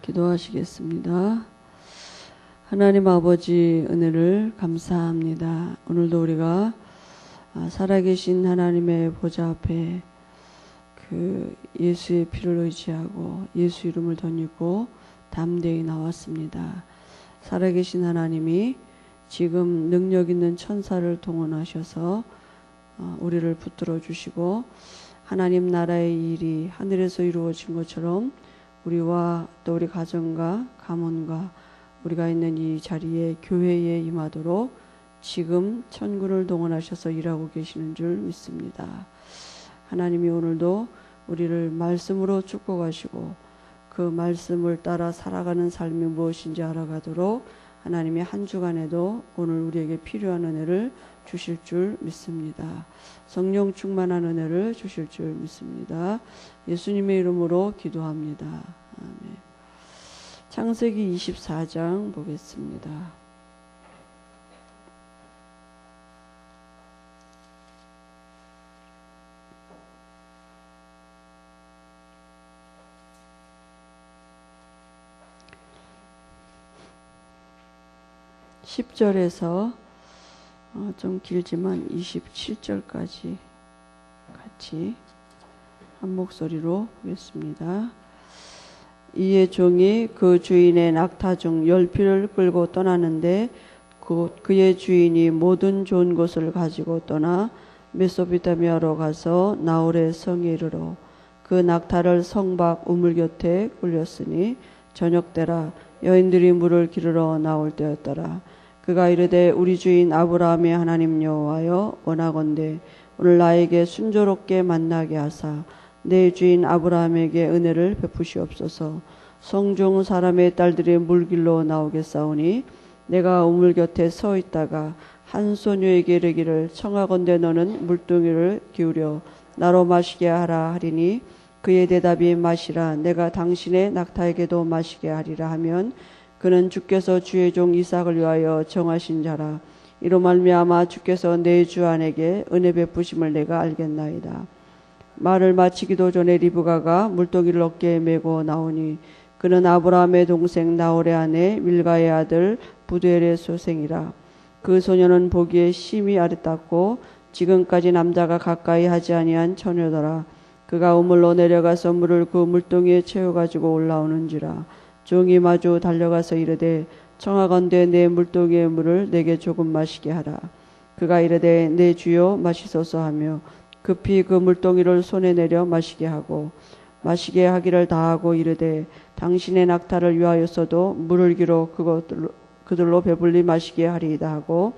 기도하시겠습니다. 하나님 아버지 은혜를 감사합니다. 오늘도 우리가 살아계신 하나님의 보좌 앞에 그 예수의 피를 의지하고 예수 이름을 덧입고 담대히 나왔습니다. 살아계신 하나님이 지금 능력 있는 천사를 동원하셔서 우리를 붙들어 주시고 하나님 나라의 일이 하늘에서 이루어진 것처럼 우리와 또 우리 가정과 가문과 우리가 있는 이 자리에 교회에 임하도록 지금 천군을 동원하셔서 일하고 계시는 줄 믿습니다. 하나님이 오늘도 우리를 말씀으로 축복하시고 그 말씀을 따라 살아가는 삶이 무엇인지 알아가도록 하나님이 한 주간에도 오늘 우리에게 필요한 은혜를 주실 줄 믿습니다. 성령 충만한 은혜를 주실 줄 믿습니다. 예수님의 이름으로 기도합니다. 아멘. 창세기 24장 보겠습니다. (10절에서) 좀 길지만 27절까지 같이 한 목소리로 보겠습니다. 이에 종이 그 주인의 낙타 중 10匹를 끌고 떠나는데 그의 주인이 모든 좋은 것을 가지고 떠나 메소포타미아로 가서 나홀의 성에 이르러 그 낙타를 성 밖 우물 곁에 굴렸으니 저녁때라 여인들이 물을 기르러 나올 때였더라. 그가 이르되 우리 주인 아브라함의 하나님 여호와여 원하건대 오늘 나에게 순조롭게 만나게 하사 내 주인 아브라함에게 은혜를 베푸시옵소서. 성중 사람의 딸들이 물길로 나오겠사오니 내가 우물 곁에 서 있다가 한 소녀에게 이르기를 청하건대 너는 물동이를 기울여 나로 마시게 하라 하리니 그의 대답이 마시라 내가 당신의 낙타에게도 마시게 하리라 하면 그는 주께서 주의 종 이삭을 위하여 정하신 자라. 이로 말미암아 주께서 내 주 아내에게 은혜 베푸심을 내가 알겠나이다. 말을 마치기도 전에 리브가가 물동이를 어깨에 메고 나오니 그는 아브라함의 동생 나홀의 아내 밀가의 아들 부두엘의 소생이라. 그 소녀는 보기에 심히 아름답고 지금까지 남자가 가까이 하지 아니한 처녀더라. 그가 우물로 내려가서 물을 그 물동이에 채워가지고 올라오는지라. 종이 마주 달려가서 이르되 청하건대 내 물동이의 물을 내게 조금 마시게 하라. 그가 이르되 내 주여 마시소서 하며 급히 그 물동이를 손에 내려 마시게 하고 마시게 하기를 다하고 이르되 당신의 낙타를 위하여서도 물을 기로 그들로 배불리 마시게 하리이다 하고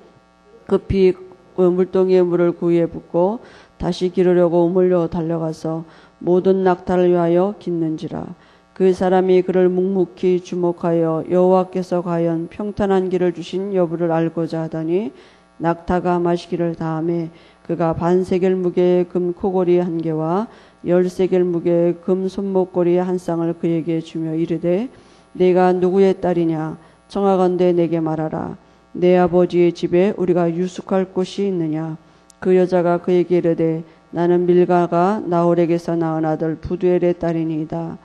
급히 그 물동이의 물을 그 위에 붓고 다시 기르려고 우물로 달려가서 모든 낙타를 위하여 깃는지라. 그 사람이 그를 묵묵히 주목하여 여호와께서 과연 평탄한 길을 주신 여부를 알고자 하더니 낙타가 마시기를 다하매 그가 반세겔 무게의 금 코골이 1개와 10세겔 무게의 금 손목걸이 1쌍을 그에게 주며 이르되 내가 누구의 딸이냐 청하건대 내게 말하라. 내 아버지의 집에 우리가 유숙할 곳이 있느냐. 그 여자가 그에게 이르되 나는 밀가가 나홀에게서 낳은 아들 부두엘의 딸이니이다.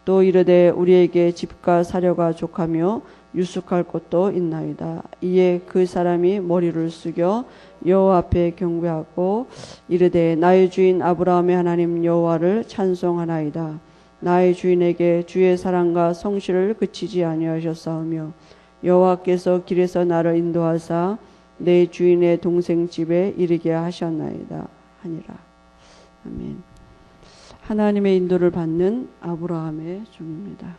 또 이르되 우리에게 집과 사료가 족하며 유숙할 곳도 있나이다. 이에 그 사람이 머리를 숙여 여호와 앞에 경배하고 이르되 나의 주인 아브라함의 하나님 여호와를 찬송하나이다. 나의 주인에게 주의 사랑과 성실을 그치지 아니하셨사오며 여호와께서 길에서 나를 인도하사 내 주인의 동생 집에 이르게 하셨나이다 하니라. 아멘. 하나님의 인도를 받는 아브라함의 종입니다.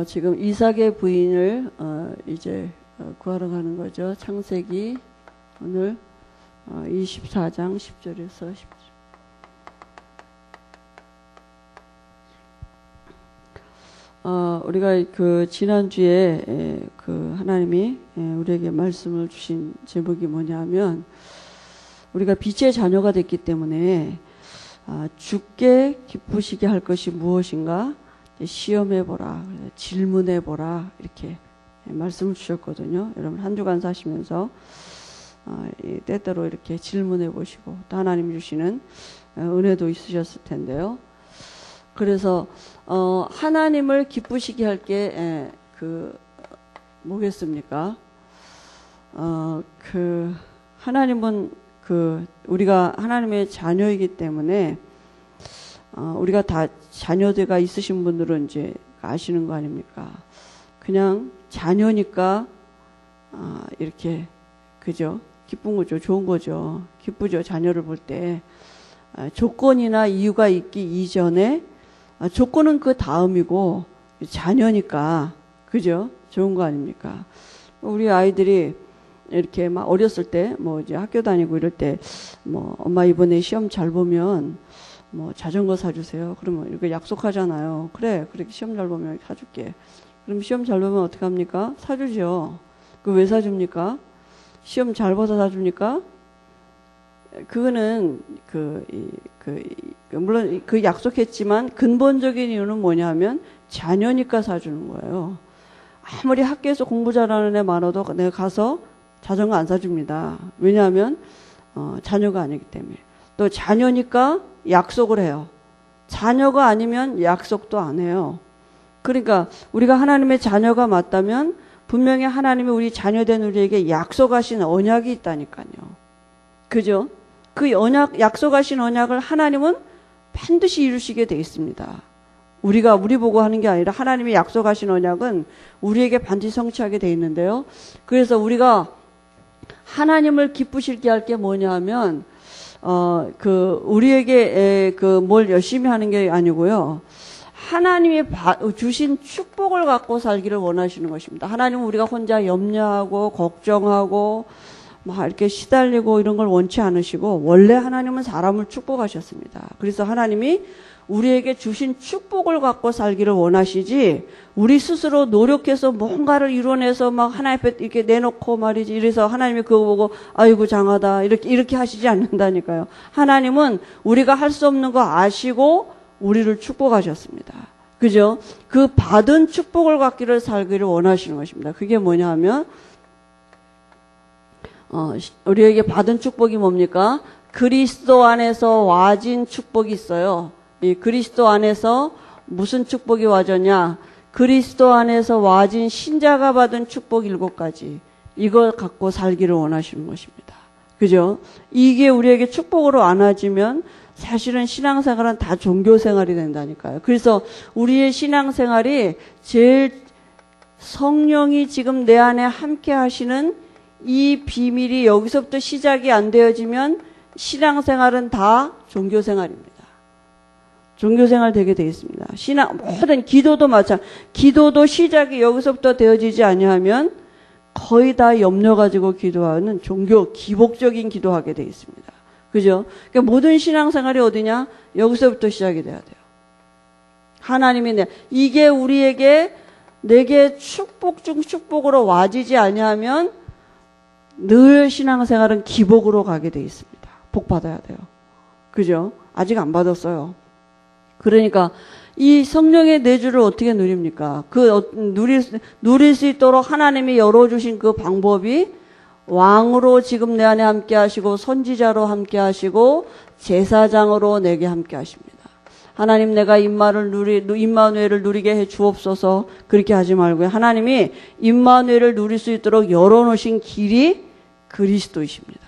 지금 이삭의 부인을 이제 구하러 가는 거죠. 창세기 오늘 24장 10절에서 10절. 우리가 그 지난주에 그 하나님이 우리에게 말씀을 주신 제목이 뭐냐면 우리가 빛의 자녀가 됐기 때문에 주께 기쁘시게 할 것이 무엇인가 시험해보라, 질문해보라 이렇게 말씀을 주셨거든요. 여러분 한 주간 사시면서 때때로 이렇게 질문해보시고 또 하나님 주시는 은혜도 있으셨을 텐데요. 그래서 하나님을 기쁘시게 할 게 뭐겠습니까? 하나님은 우리가 하나님의 자녀이기 때문에 우리가 다 자녀들가 있으신 분들은 이제 아시는 거 아닙니까? 그냥 자녀니까 이렇게 그죠? 기쁜 거죠, 좋은 거죠, 기쁘죠. 자녀를 볼 때 조건이나 이유가 있기 이전에 조건은 그 다음이고 자녀니까 그죠? 좋은 거 아닙니까? 우리 아이들이 이렇게 막 어렸을 때 뭐 이제 학교 다니고 이럴 때 뭐 엄마 이번에 시험 잘 보면 뭐 자전거 사주세요. 그러면 이렇게 약속하잖아요. 그래, 그렇게 시험 잘 보면 사줄게. 그럼 시험 잘 보면 어떻게 합니까? 사주죠. 그 왜 사줍니까? 시험 잘 봐서 사줍니까? 그거는 물론 그 약속했지만 근본적인 이유는 뭐냐면 자녀니까 사주는 거예요. 아무리 학교에서 공부 잘하는 애 많아도 내가 가서 자전거 안 사줍니다. 왜냐하면 자녀가 아니기 때문에. 또 자녀니까 약속을 해요. 자녀가 아니면 약속도 안 해요. 그러니까 우리가 하나님의 자녀가 맞다면 분명히 하나님이 우리 자녀된 우리에게 약속하신 언약이 있다니까요. 그죠? 그 언약, 약속하신 언약을 하나님은 반드시 이루시게 돼 있습니다. 우리가 우리 보고 하는 게 아니라 하나님이 약속하신 언약은 우리에게 반드시 성취하게 돼 있는데요. 그래서 우리가 하나님을 기쁘시게 할 게 뭐냐 하면 우리에게 뭘 열심히 하는 게 아니고요. 하나님이 주신 축복을 갖고 살기를 원하시는 것입니다. 하나님은 우리가 혼자 염려하고 걱정하고 막 이렇게 시달리고 이런 걸 원치 않으시고 원래 하나님은 사람을 축복하셨습니다. 그래서 하나님이 우리에게 주신 축복을 갖고 살기를 원하시지 우리 스스로 노력해서 뭔가를 이뤄내서 막 하나님 앞에 이렇게 내놓고 말이지 이래서 하나님이 그거 보고 아이고 장하다 이렇게 하시지 않는다니까요. 하나님은 우리가 할 수 없는 거 아시고 우리를 축복하셨습니다. 그죠? 그 받은 축복을 갖기를 살기를 원하시는 것입니다. 그게 뭐냐 하면 우리에게 받은 축복이 뭡니까? 그리스도 안에서 와진 축복이 있어요. 이 그리스도 안에서 무슨 축복이 와졌냐? 그리스도 안에서 와진 신자가 받은 축복 7가지. 이걸 갖고 살기를 원하시는 것입니다. 그죠? 이게 우리에게 축복으로 안 와지면 사실은 신앙생활은 다 종교생활이 된다니까요. 그래서 우리의 신앙생활이 제일 성령이 지금 내 안에 함께 하시는 이 비밀이 여기서부터 시작이 안 되어지면 신앙생활은 다 종교생활입니다. 종교생활 되게 되어 있습니다. 모든 기도도 마찬가지. 기도도 시작이 여기서부터 되어지지 아니하면 거의 다 염려 가지고 기도하는 기복적인 기도하게 되어 있습니다. 그죠? 그러니까 모든 신앙생활이 어디냐? 여기서부터 시작이 돼야 돼요. 하나님이 이게 우리에게 내게 축복 중 축복으로 와지지 아니하면 늘 신앙생활은 기복으로 가게 돼 있습니다. 복 받아야 돼요. 그죠? 아직 안 받았어요. 그러니까 이 성령의 내주를 어떻게 누립니까? 누릴 수 있도록 하나님이 열어주신 그 방법이 왕으로 지금 내 안에 함께 하시고 선지자로 함께 하시고 제사장으로 내게 함께 하십니다. 하나님 내가 임마누엘을 누리게 해 주옵소서 그렇게 하지 말고요. 하나님이 임마누엘을 누릴 수 있도록 열어놓으신 길이 그리스도이십니다.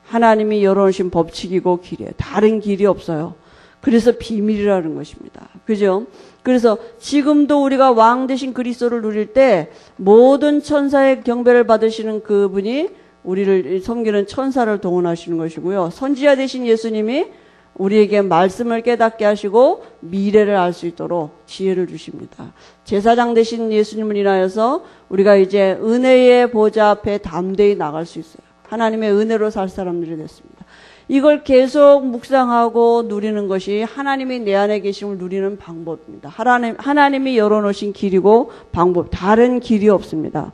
하나님이 열어놓으신 법칙이고 길이에요. 다른 길이 없어요. 그래서 비밀이라는 것입니다. 그죠? 그래서 지금도 우리가 왕 대신 그리스도를 누릴 때 모든 천사의 경배를 받으시는 그분이 우리를 섬기는 천사를 동원하시는 것이고요. 선지자 되신 예수님이 우리에게 말씀을 깨닫게 하시고 미래를 알 수 있도록 지혜를 주십니다. 제사장 되신 예수님을 인하여서 우리가 이제 은혜의 보좌 앞에 담대히 나갈 수 있어요. 하나님의 은혜로 살 사람들이 됐습니다. 이걸 계속 묵상하고 누리는 것이 하나님이 내 안에 계심을 누리는 방법입니다. 하나님이 열어놓으신 길이고 방법, 다른 길이 없습니다.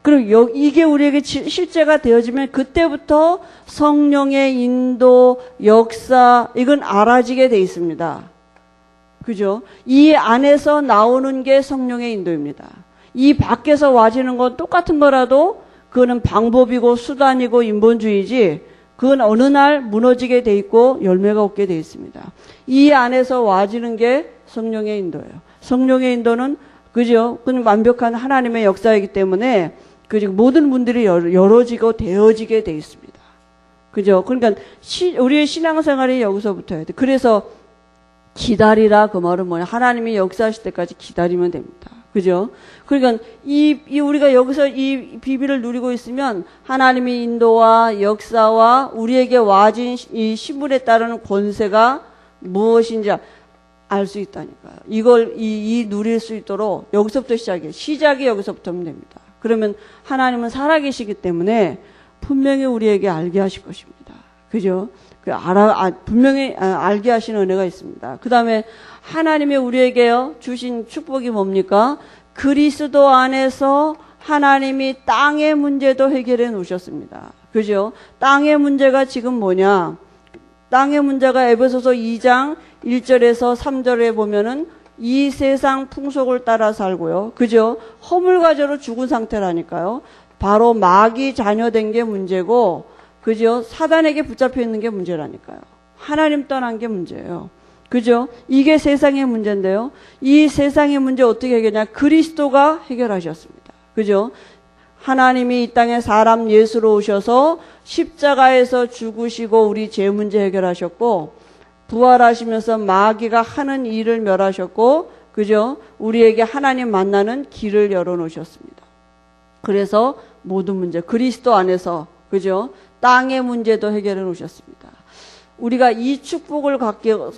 그리고 이게 우리에게 실제가 되어지면 그때부터 성령의 인도, 역사, 이건 알아지게 돼 있습니다. 그죠? 이 안에서 나오는 게 성령의 인도입니다. 이 밖에서 와지는 건 똑같은 거라도 그거는 방법이고 수단이고 인본주의지, 그건 어느 날 무너지게 돼 있고 열매가 없게 돼 있습니다. 이 안에서 와지는 게 성령의 인도예요. 성령의 인도는, 그죠? 그건 완벽한 하나님의 역사이기 때문에, 그죠? 모든 분들이 열어지고 되어지게 돼 있습니다. 그죠? 그러니까 우리의 신앙생활이 여기서부터 해야 돼. 그래서 기다리라, 그 말은 뭐냐? 하나님이 역사하실 때까지 기다리면 됩니다. 그죠? 그러니까 우리가 여기서 이 비밀을 누리고 있으면 하나님의 인도와 역사와 우리에게 와진 이 신분에 따르는 권세가 무엇인지 알 수 있다니까요. 이걸 누릴 수 있도록 여기서부터 시작이 여기서부터 하면 됩니다. 그러면 하나님은 살아계시기 때문에 분명히 우리에게 알게 하실 것입니다. 그죠? 분명히 알게 하시는 은혜가 있습니다. 그 다음에 하나님이 우리에게 주신 축복이 뭡니까? 그리스도 안에서 하나님이 땅의 문제도 해결해 놓으셨습니다. 그죠? 땅의 문제가 지금 뭐냐? 땅의 문제가 에베소서 2장 1절에서 3절에 보면은 이 세상 풍속을 따라 살고요. 그죠? 허물과저로 죽은 상태라니까요. 바로 마귀 자녀된 게 문제고, 그죠? 사단에게 붙잡혀 있는 게 문제라니까요. 하나님 떠난 게 문제예요. 그죠? 이게 세상의 문제인데요. 이 세상의 문제 어떻게 해결하냐? 그리스도가 해결하셨습니다. 그죠? 하나님이 이 땅에 사람 예수로 오셔서 십자가에서 죽으시고 우리 죄 문제 해결하셨고, 부활하시면서 마귀가 하는 일을 멸하셨고, 그죠? 우리에게 하나님 만나는 길을 열어놓으셨습니다. 그래서 모든 문제, 그리스도 안에서, 그죠? 땅의 문제도 해결해 놓으셨습니다. 우리가 이 축복을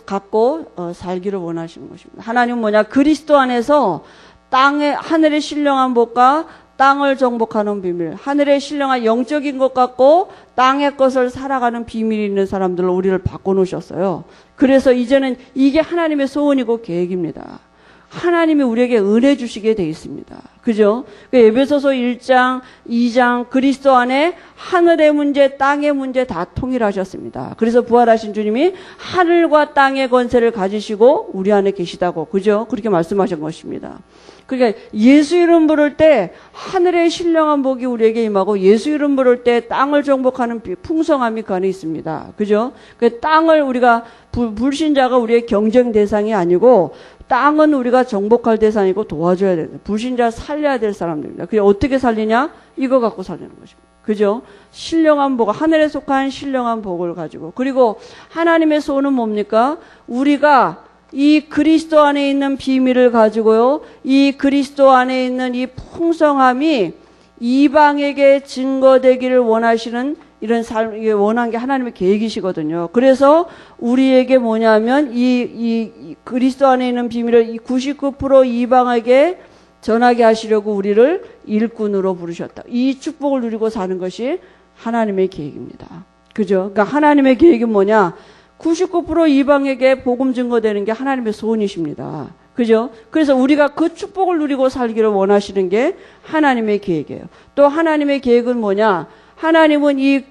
갖고 살기를 원하시는 것입니다. 하나님은 뭐냐? 그리스도 안에서 하늘의 신령한 복과 땅을 정복하는 비밀, 하늘의 신령한 영적인 것 같고 땅의 것을 살아가는 비밀이 있는 사람들로 우리를 바꿔놓으셨어요. 그래서 이제는 이게 하나님의 소원이고 계획입니다. 하나님이 우리에게 은혜 주시게 돼 있습니다. 그죠? 에베소서 1장, 2장 그리스도 안에 하늘의 문제, 땅의 문제 다 통일하셨습니다. 그래서 부활하신 주님이 하늘과 땅의 권세를 가지시고 우리 안에 계시다고, 그죠? 그렇게 말씀하신 것입니다. 그러니까 예수 이름 부를 때 하늘의 신령한 복이 우리에게 임하고, 예수 이름 부를 때 땅을 정복하는 풍성함이 그 안에 있습니다. 그죠? 그 땅을 우리가 불신자가 우리의 경쟁 대상이 아니고, 땅은 우리가 정복할 대상이고 도와줘야 됩니다. 불신자 살려야 될 사람들입니다. 그게 어떻게 살리냐? 이거 갖고 살리는 것입니다. 그죠? 신령한 복, 하늘에 속한 신령한 복을 가지고. 그리고 하나님의 소원은 뭡니까? 우리가 이 그리스도 안에 있는 비밀을 가지고요, 이 그리스도 안에 있는 이 풍성함이 이방에게 증거되기를 원하시는 이런 삶, 이게 원한 게 하나님의 계획이시거든요. 그래서 우리에게 뭐냐면 이 그리스도 안에 있는 비밀을 99% 이방에게 전하게 하시려고 우리를 일꾼으로 부르셨다. 이 축복을 누리고 사는 것이 하나님의 계획입니다. 그죠? 그러니까 하나님의 계획이 뭐냐? 99% 이방에게 복음 증거되는 게 하나님의 소원이십니다. 그죠? 그래서 우리가 그 축복을 누리고 살기를 원하시는 게 하나님의 계획이에요. 또 하나님의 계획은 뭐냐? 하나님은 이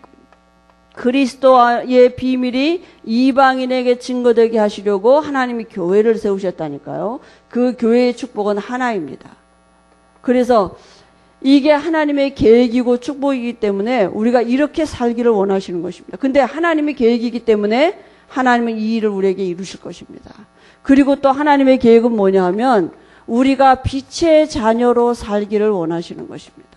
그리스도의 비밀이 이방인에게 증거되게 하시려고 하나님이 교회를 세우셨다니까요. 그 교회의 축복은 하나입니다. 그래서 이게 하나님의 계획이고 축복이기 때문에 우리가 이렇게 살기를 원하시는 것입니다. 근데 하나님의 계획이기 때문에 하나님은 이 일을 우리에게 이루실 것입니다. 그리고 또 하나님의 계획은 뭐냐 하면 우리가 빛의 자녀로 살기를 원하시는 것입니다.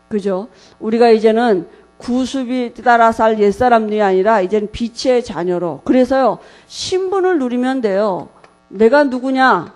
그죠? 우리가 이제는 구습이 따라 살 옛사람들이 아니라 이제는 빛의 자녀로. 그래서요, 신분을 누리면 돼요. 내가 누구냐?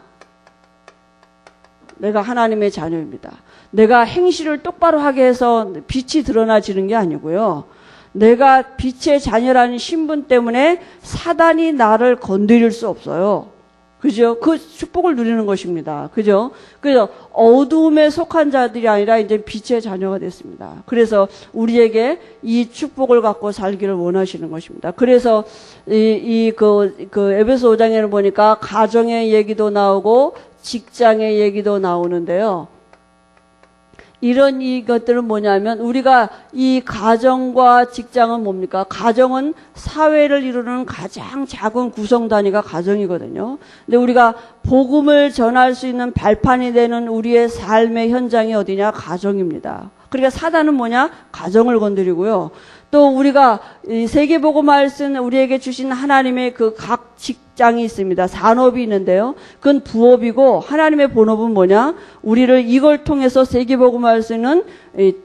내가 하나님의 자녀입니다. 내가 행실을 똑바로 하게 해서 빛이 드러나지는 게 아니고요. 내가 빛의 자녀라는 신분 때문에 사단이 나를 건드릴 수 없어요. 그죠? 그 축복을 누리는 것입니다. 그죠? 그래서 어두움에 속한 자들이 아니라 이제 빛의 자녀가 됐습니다. 그래서 우리에게 이 축복을 갖고 살기를 원하시는 것입니다. 그래서 그 에베소 5장에는 보니까 가정의 얘기도 나오고 직장의 얘기도 나오는데요. 이런 이것들은 뭐냐면 우리가 이 가정과 직장은 뭡니까? 가정은 사회를 이루는 가장 작은 구성 단위가 가정이거든요. 근데 우리가 복음을 전할 수 있는 발판이 되는 우리의 삶의 현장이 어디냐? 가정입니다. 그러니까 사단은 뭐냐? 가정을 건드리고요. 또 우리가 이 세계복음 말씀 우리에게 주신 하나님의 그 각 직장이 있습니다. 산업이 있는데요. 그건 부업이고 하나님의 본업은 뭐냐? 우리를 이걸 통해서 세계복음 말씀은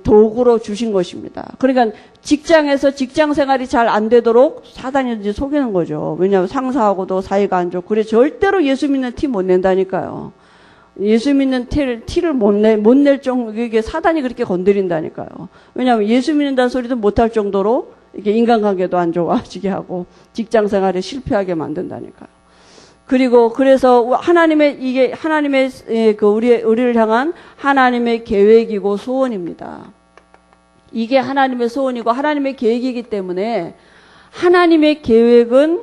도구로 주신 것입니다. 그러니까 직장에서 직장 생활이 잘 안 되도록 사단이 이제 속이는 거죠. 왜냐하면 상사하고도 사이가 안 좋고 그래 절대로 예수 믿는 티 못 낸다니까요. 예수 믿는 티를 못 낼 정도, 이게 사단이 그렇게 건드린다니까요. 왜냐하면 예수 믿는다는 소리도 못할 정도로 이게 인간관계도 안 좋아지게 하고 직장 생활에 실패하게 만든다니까요. 그리고 그래서 하나님의 우리를 향한 하나님의 계획이고 소원입니다. 이게 하나님의 소원이고 하나님의 계획이기 때문에 하나님의 계획은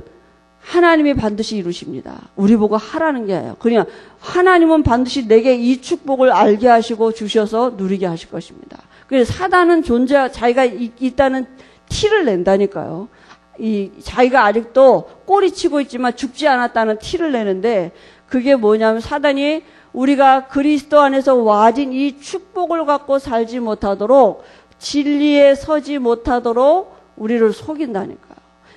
하나님이 반드시 이루십니다. 우리 보고 하라는 게 아니에요. 그냥 하나님은 반드시 내게 이 축복을 알게 하시고 주셔서 누리게 하실 것입니다. 그래서 사단은 자기가 있다는 티를 낸다니까요. 자기가 아직도 꼬리치고 있지만 죽지 않았다는 티를 내는데 그게 뭐냐면 사단이 우리가 그리스도 안에서 와진 이 축복을 갖고 살지 못하도록 진리에 서지 못하도록 우리를 속인다니까요.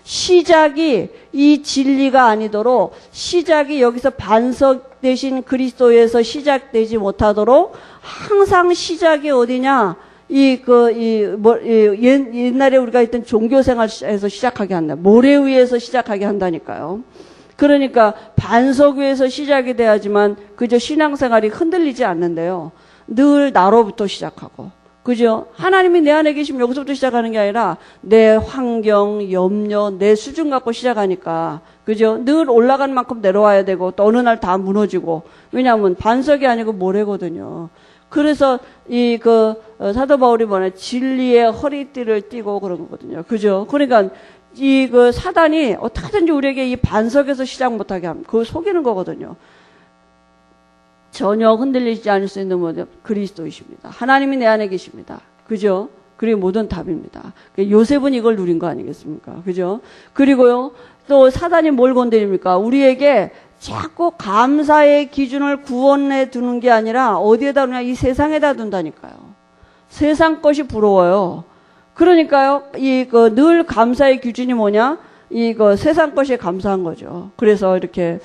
시작이 이 진리가 아니도록 시작이 여기서 반석 대신 그리스도에서 시작되지 못하도록 항상 시작이 어디냐? 옛날에 우리가 했던 종교생활에서 시작하게 한다. 모래 위에서 시작하게 한다니까요. 그러니까 반석 위에서 시작이 돼야지만 그저 신앙생활이 흔들리지 않는데요. 늘 나로부터 시작하고. 그죠? 하나님이 내 안에 계시면 여기서부터 시작하는 게 아니라 내 환경, 염려, 내 수준 갖고 시작하니까. 그죠? 늘 올라간 만큼 내려와야 되고 또 어느 날 다 무너지고. 왜냐하면 반석이 아니고 모래거든요. 그래서 사도 바울이 뭐냐? 진리의 허리띠를 띠고 그런 거거든요. 그죠? 그러니까 사단이 어떻게든지 우리에게 이 반석에서 시작 못하게 하면 그걸 속이는 거거든요. 전혀 흔들리지 않을 수 있는 모든 그리스도이십니다. 하나님이 내 안에 계십니다. 그죠? 그게 모든 답입니다. 요셉은 이걸 누린 거 아니겠습니까? 그죠? 그리고요, 또 사단이 뭘 건드립니까? 우리에게 자꾸 감사의 기준을 구원에 두는 게 아니라 어디에다 두냐? 이 세상에다 둔다니까요. 세상 것이 부러워요. 그러니까요, 늘 감사의 기준이 뭐냐? 세상 것이 감사한 거죠. 그래서 이렇게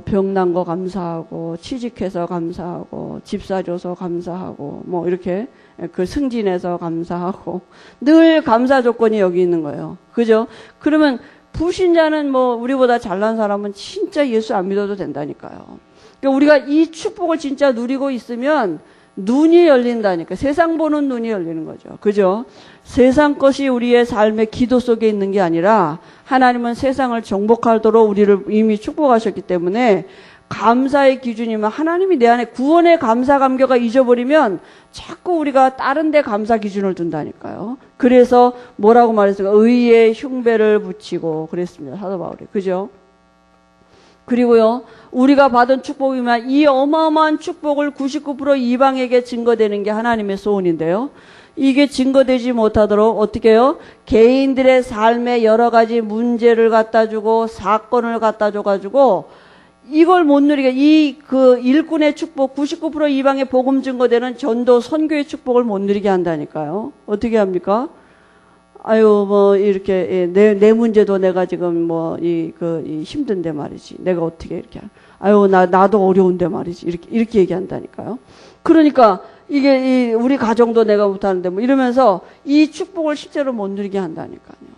병난 거 감사하고, 취직해서 감사하고, 집 사줘서 감사하고, 이렇게, 승진해서 감사하고, 늘 감사 조건이 여기 있는 거예요. 그죠? 그러면, 불신자는 우리보다 잘난 사람은 진짜 예수 안 믿어도 된다니까요. 그러니까 우리가 이 축복을 진짜 누리고 있으면, 눈이 열린다니까. 세상 보는 눈이 열리는 거죠. 그죠? 세상 것이 우리의 삶의 기도 속에 있는 게 아니라 하나님은 세상을 정복하도록 우리를 이미 축복하셨기 때문에 감사의 기준이면 하나님이 내 안에 구원의 감사 감격을 잊어버리면 자꾸 우리가 다른 데 감사 기준을 둔다니까요. 그래서 뭐라고 말했을까? 의의 흉배를 붙이고 그랬습니다. 사도 바울이. 그죠? 그리고요, 우리가 받은 축복이면 이 어마어마한 축복을 99% 이방에게 증거되는 게 하나님의 소원인데요. 이게 증거되지 못하도록 어떻게 해요? 개인들의 삶에 여러 가지 문제를 갖다 주고 사건을 갖다 줘가지고 이걸 못 누리게 일꾼의 축복 99% 이방의 복음 증거되는 전도 선교의 축복을 못 누리게 한다니까요. 어떻게 합니까? 이렇게, 내 문제도 내가 지금 힘든데 말이지. 내가 어떻게 이렇게, 나도 어려운데 말이지. 이렇게 얘기한다니까요. 그러니까, 이게, 우리 가정도 내가 못하는데, 이러면서 이 축복을 실제로 못 누리게 한다니까요.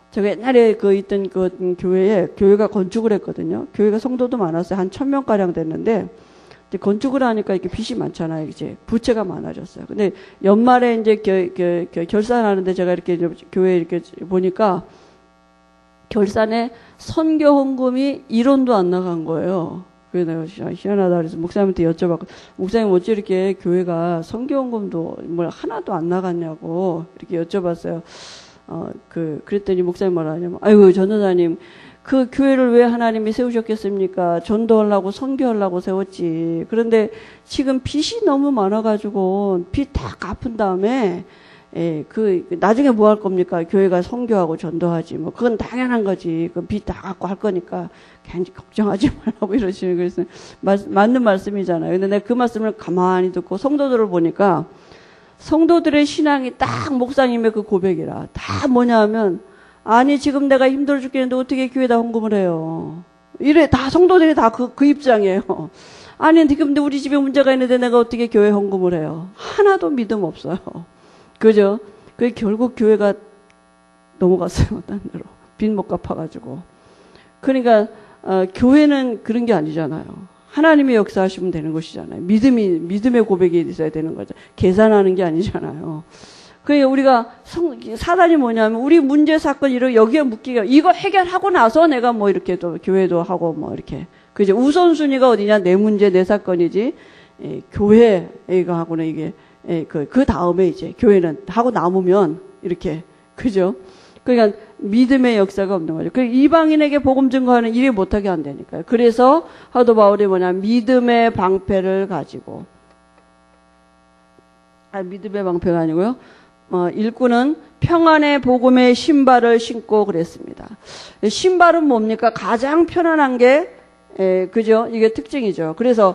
제가 옛날에 있던 교회가 건축을 했거든요. 교회가 성도도 많았어요. 한 1000명가량 됐는데, 이제 건축을 하니까 이렇게 빚이 많잖아요. 이제 부채가 많아졌어요. 근데 연말에 이제 결산하는데 제가 이렇게 교회에 이렇게 보니까 결산에 선교 헌금이 1원도 안 나간 거예요. 그래서 내가 희한하다 그래서 목사님한테 여쭤봤고, 목사님 어찌 이렇게 교회가 선교 헌금도 하나도 안 나갔냐고 이렇게 여쭤봤어요. 그랬더니 목사님 뭐라 하냐면, 전도사님, 그 교회를 왜 하나님이 세우셨겠습니까? 전도하려고 선교하려고 세웠지. 그런데 지금 빚이 너무 많아가지고 빚 다 갚은 다음에 나중에 뭐 할 겁니까? 교회가 선교하고 전도하지. 뭐 그건 당연한 거지. 그 빚 다 갚고 할 거니까 괜히 걱정하지 말라고 이러시는. 그래서 맞는 말씀이잖아요. 근데 내가 그 말씀을 가만히 듣고 성도들을 보니까 성도들의 신앙이 딱 목사님의 그 고백이라. 다 뭐냐면, 아니 지금 내가 힘들어 죽겠는데 어떻게 교회에다 헌금을 해요. 이래 다 성도들이 다 그 입장이에요. 아니 근데 우리 집에 문제가 있는데 내가 어떻게 교회 헌금을 해요. 하나도 믿음 없어요. 그죠? 그 결국 교회가 넘어갔어요. 딴 데로. 빚 못 갚아가지고. 그러니까 교회는 그런 게 아니잖아요. 하나님의 역사하시면 되는 것이잖아요. 믿음의 고백이 있어야 되는 거죠. 계산하는 게 아니잖아요. 그러니까 우리가 사단이 뭐냐면 우리 문제 사건 여기에 묶이게 이거 해결하고 나서 내가 뭐 이렇게 또 교회도 하고 뭐 이렇게 그죠. 우선순위가 어디냐? 내 문제 내 사건이지. 교회 이거 하고는 이게 그 다음에 이제 교회는 하고 남으면 이렇게 그죠. 그러니까 믿음의 역사가 없는 거죠. 그 이방인에게 복음 증거하는 일이 못하게 안 되니까요. 그래서 사도 바울이 믿음의 방패를 가지고 믿음의 방패가 아니고요. 일꾼은 평안의 복음의 신발을 신고 그랬습니다. 신발은 뭡니까? 가장 편안한 게 그죠? 이게 특징이죠. 그래서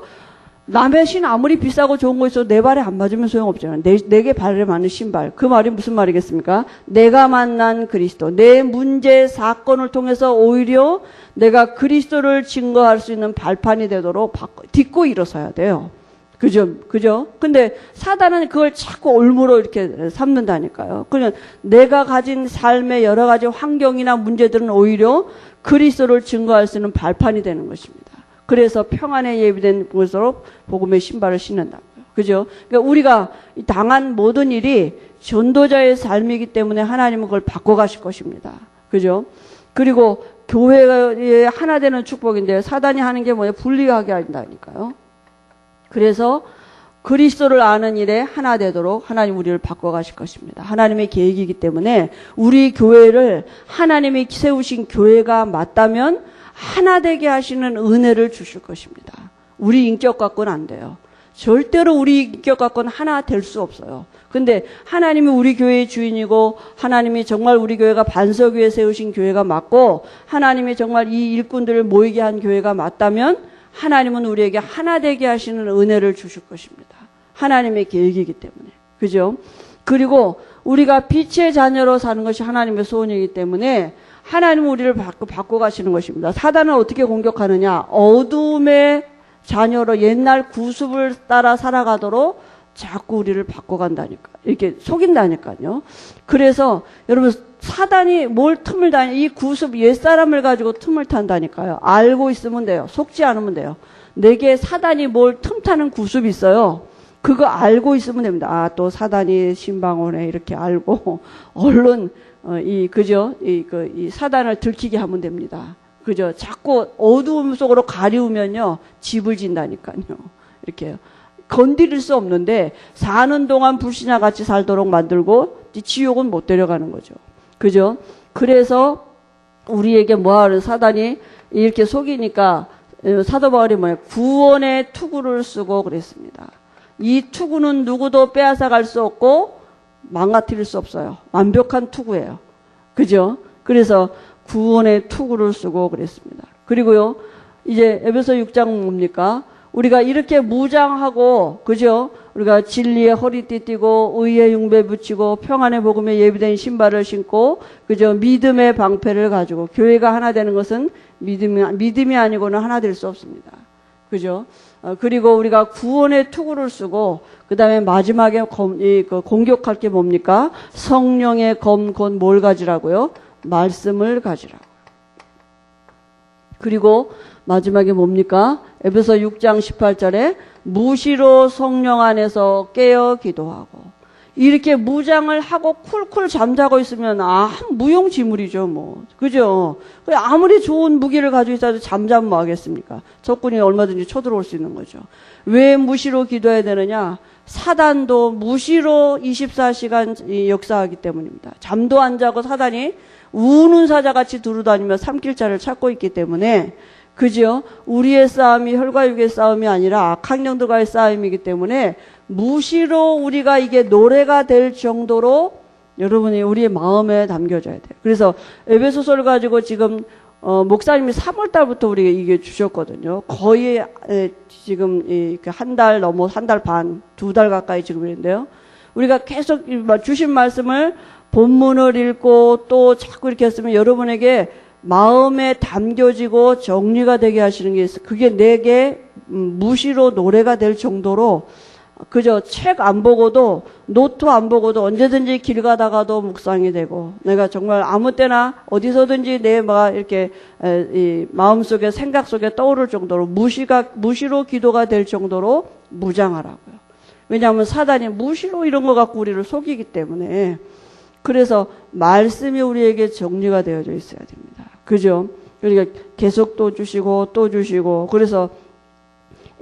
남의 신 아무리 비싸고 좋은 거 있어도 내 발에 안 맞으면 소용없잖아요. 내게 발에 맞는 신발. 그 말이 무슨 말이겠습니까? 내가 만난 그리스도. 내 문제 사건을 통해서 오히려 내가 그리스도를 증거할 수 있는 발판이 되도록 딛고 일어서야 돼요. 그죠? 근데 사단은 그걸 자꾸 올무로 이렇게 삼는다니까요. 그러니까 내가 가진 삶의 여러 가지 환경이나 문제들은 오히려 그리스도를 증거할 수 있는 발판이 되는 것입니다. 그래서 평안에 예비된 것으로 복음의 신발을 신는다고요. 그죠? 그러니까 우리가 당한 모든 일이 전도자의 삶이기 때문에 하나님은 그걸 바꿔가실 것입니다. 그죠? 그리고 교회의 하나 되는 축복인데 사단이 하는 게 뭐예요? 분리하게 한다니까요. 그래서 그리스도를 아는 일에 하나 되도록 하나님 우리를 바꿔가실 것입니다. 하나님의 계획이기 때문에 우리 교회를 하나님이 세우신 교회가 맞다면 하나 되게 하시는 은혜를 주실 것입니다. 우리 인격 갖고는 안 돼요. 절대로 우리 인격 갖고는 하나 될 수 없어요. 근데 하나님이 우리 교회의 주인이고 하나님이 정말 우리 교회가 반석 위에 세우신 교회가 맞고 하나님이 정말 이 일꾼들을 모이게 한 교회가 맞다면 하나님은 우리에게 하나 되게 하시는 은혜를 주실 것입니다. 하나님의 계획이기 때문에. 그죠? 그리고 우리가 빛의 자녀로 사는 것이 하나님의 소원이기 때문에 하나님은 우리를 바꿔 가시는 것입니다. 사단은 어떻게 공격하느냐? 어둠의 자녀로 옛날 구습을 따라 살아가도록 자꾸 우리를 바꿔간다니까. 이렇게 속인다니까요. 그래서 여러분 사단이 뭘 틈을 다니 이 구습 옛사람을 가지고 틈을 탄다니까요. 알고 있으면 돼요. 속지 않으면 돼요. 내게 사단이 뭘 틈타는 구습이 있어요. 그거 알고 있으면 됩니다. 또 사단이 신방원에 이렇게 알고 얼른 이 사단을 들키게 하면 됩니다. 그죠? 자꾸 어두움 속으로 가리우면요, 집을 진다니까요. 이렇게 건드릴 수 없는데, 사는 동안 불신자 같이 살도록 만들고, 지옥은 못 데려가는 거죠. 그죠? 그래서 우리에게 뭐하는 사단이 이렇게 속이니까, 사도 바울이 구원의 투구를 쓰고 그랬습니다. 이 투구는 누구도 빼앗아 갈 수 없고, 망가뜨릴 수 없어요. 완벽한 투구예요. 그죠? 그래서 구원의 투구를 쓰고 그랬습니다. 그리고요, 이제 에베소 6장 뭡니까? 우리가 이렇게 무장하고, 그죠? 우리가 진리에 허리띠 띠고, 의에 융배 붙이고, 평안의 복음에 예비된 신발을 신고, 그죠? 믿음의 방패를 가지고, 교회가 하나 되는 것은 믿음이 아니고는 하나 될 수 없습니다. 그죠? 그리고 우리가 구원의 투구를 쓰고, 그 다음에 마지막에 공격할 게 뭡니까? 성령의 검, 곧 뭘 가지라고요? 말씀을 가지라고요. 그리고 마지막에 뭡니까? 에베소 6장 18절에 무시로 성령 안에서 깨어 기도하고. 이렇게 무장을 하고 쿨쿨 잠자고 있으면 무용지물이죠 뭐. 그죠? 아무리 좋은 무기를 가지고 있어도 잠자면 뭐 하겠습니까? 적군이 얼마든지 쳐들어올 수 있는 거죠. 왜 무시로 기도해야 되느냐? 사단도 무시로 24시간 역사하기 때문입니다. 잠도 안 자고 사단이 우는 사자같이 두루다니며 삼킬 자를 찾고 있기 때문에, 그죠? 우리의 싸움이 혈과 육의 싸움이 아니라 악한 영들과의 싸움이기 때문에 무시로 우리가 이게 노래가 될 정도로 여러분이 우리의 마음에 담겨져야 돼요. 그래서 에베소서를 가지고 지금 목사님이 3월 달부터 우리가 이게 주셨거든요. 거의 지금 한 달 넘어 한 달 반, 2달 가까이 지금 있는데요. 우리가 계속 주신 말씀을 본문을 읽고 또 자꾸 이렇게 했으면 여러분에게 마음에 담겨지고 정리가 되게 하시는 게 있어요. 그게 내게 무시로 노래가 될 정도로, 그저 책 안 보고도, 노트 안 보고도 언제든지 길 가다가도 묵상이 되고, 내가 정말 아무 때나 어디서든지 내 막 이렇게 이 마음속에 생각 속에 떠오를 정도로 무시로 기도가 될 정도로 무장하라고요. 왜냐하면 사단이 무시로 이런 거 갖고 우리를 속이기 때문에. 그래서 말씀이 우리에게 정리가 되어져 있어야 됩니다. 그죠? 그러니까 계속 또 주시고 또 주시고, 그래서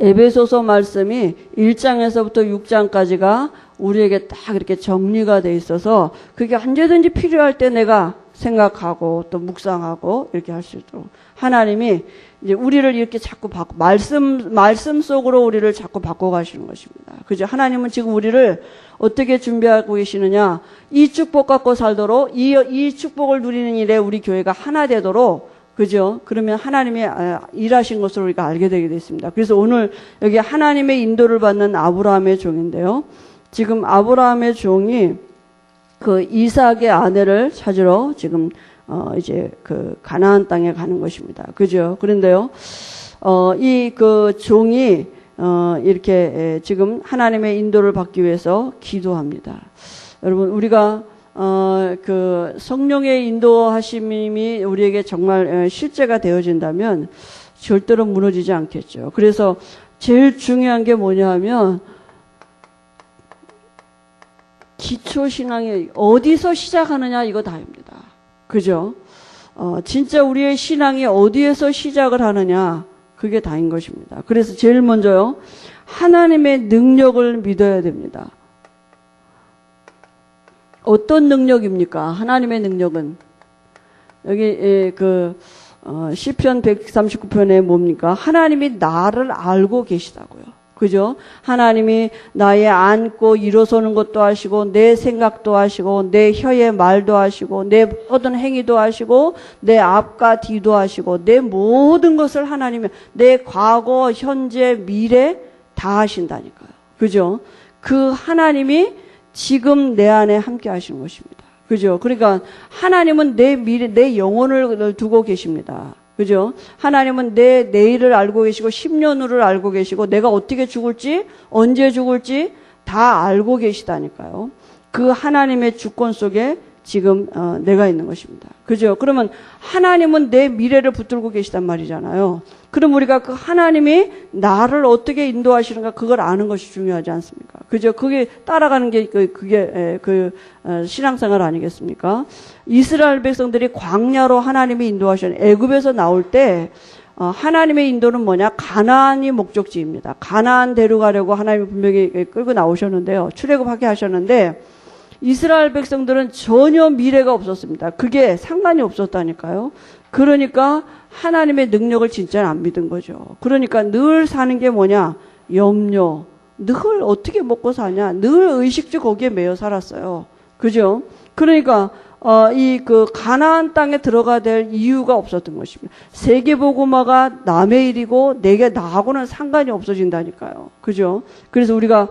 에베소서 말씀이 1장에서부터 6장까지가 우리에게 딱 이렇게 정리가 돼 있어서 그게 언제든지 필요할 때 내가 생각하고 또 묵상하고 이렇게 할 수 있도록 하나님이 이제 우리를 이렇게 자꾸 말씀 속으로 우리를 자꾸 바꿔가시는 것입니다. 그죠? 하나님은 지금 우리를 어떻게 준비하고 계시느냐? 이 축복 갖고 살도록 이 축복을 누리는 일에 우리 교회가 하나 되도록, 그죠? 그러면 하나님의 일하신 것을 우리가 알게 되게 됐습니다. 그래서 오늘 여기 하나님의 인도를 받는 아브라함의 종인데요. 지금 아브라함의 종이 그 이삭의 아내를 찾으러 지금 이제 그 가나안 땅에 가는 것입니다. 그죠? 그런데요, 이 그 종이 이렇게 지금 하나님의 인도를 받기 위해서 기도합니다. 여러분, 우리가 그 성령의 인도하심이 우리에게 정말 실제가 되어진다면 절대로 무너지지 않겠죠. 그래서 제일 중요한 게 뭐냐 하면 기초신앙이 어디서 시작하느냐, 이거 다입니다. 그죠? 진짜 우리의 신앙이 어디에서 시작을 하느냐, 그게 다인 것입니다. 그래서 제일 먼저요, 하나님의 능력을 믿어야 됩니다. 어떤 능력입니까? 하나님의 능력은 여기 시편 139편에 뭡니까? 하나님이 나를 알고 계시다고요. 그죠? 하나님이 나의 앉고 일어서는 것도 아시고, 내 생각도 아시고, 내 혀의 말도 아시고, 내 모든 행위도 아시고, 내 앞과 뒤도 아시고, 내 모든 것을 하나님이, 내 과거, 현재, 미래 다 아신다니까요. 그죠? 그 하나님이 지금 내 안에 함께 하시는 것입니다. 그죠? 그러니까 하나님은 내 미래, 내 영혼을 두고 계십니다. 그죠? 하나님은 내 내일을 알고 계시고 10년 후를 알고 계시고 내가 어떻게 죽을지, 언제 죽을지 다 알고 계시다니까요. 그 하나님의 주권 속에 지금 내가 있는 것입니다. 그죠? 그러면 하나님은 내 미래를 붙들고 계시단 말이잖아요. 그럼 우리가 그 하나님이 나를 어떻게 인도하시는가, 그걸 아는 것이 중요하지 않습니까? 그죠? 그게 따라가는 게 그게 신앙생활 아니겠습니까? 이스라엘 백성들이 광야로 하나님이 인도하셨는, 애굽에서 나올 때 하나님의 인도는 뭐냐? 가나안이 목적지입니다. 가나안 데려가려고 하나님이 분명히 끌고 나오셨는데요. 출애굽하게 하셨는데 이스라엘 백성들은 전혀 미래가 없었습니다. 그게 상관이 없었다니까요. 그러니까 하나님의 능력을 진짜 안 믿은 거죠. 그러니까 늘 사는 게 뭐냐? 염려. 늘 어떻게 먹고 사냐? 늘 의식주 거기에 매여 살았어요. 그죠? 그러니까 그 가나안 땅에 들어가야 될 이유가 없었던 것입니다. 세계복음화가 남의 일이고 내게 나하고는 상관이 없어진다니까요. 그죠? 그래서 우리가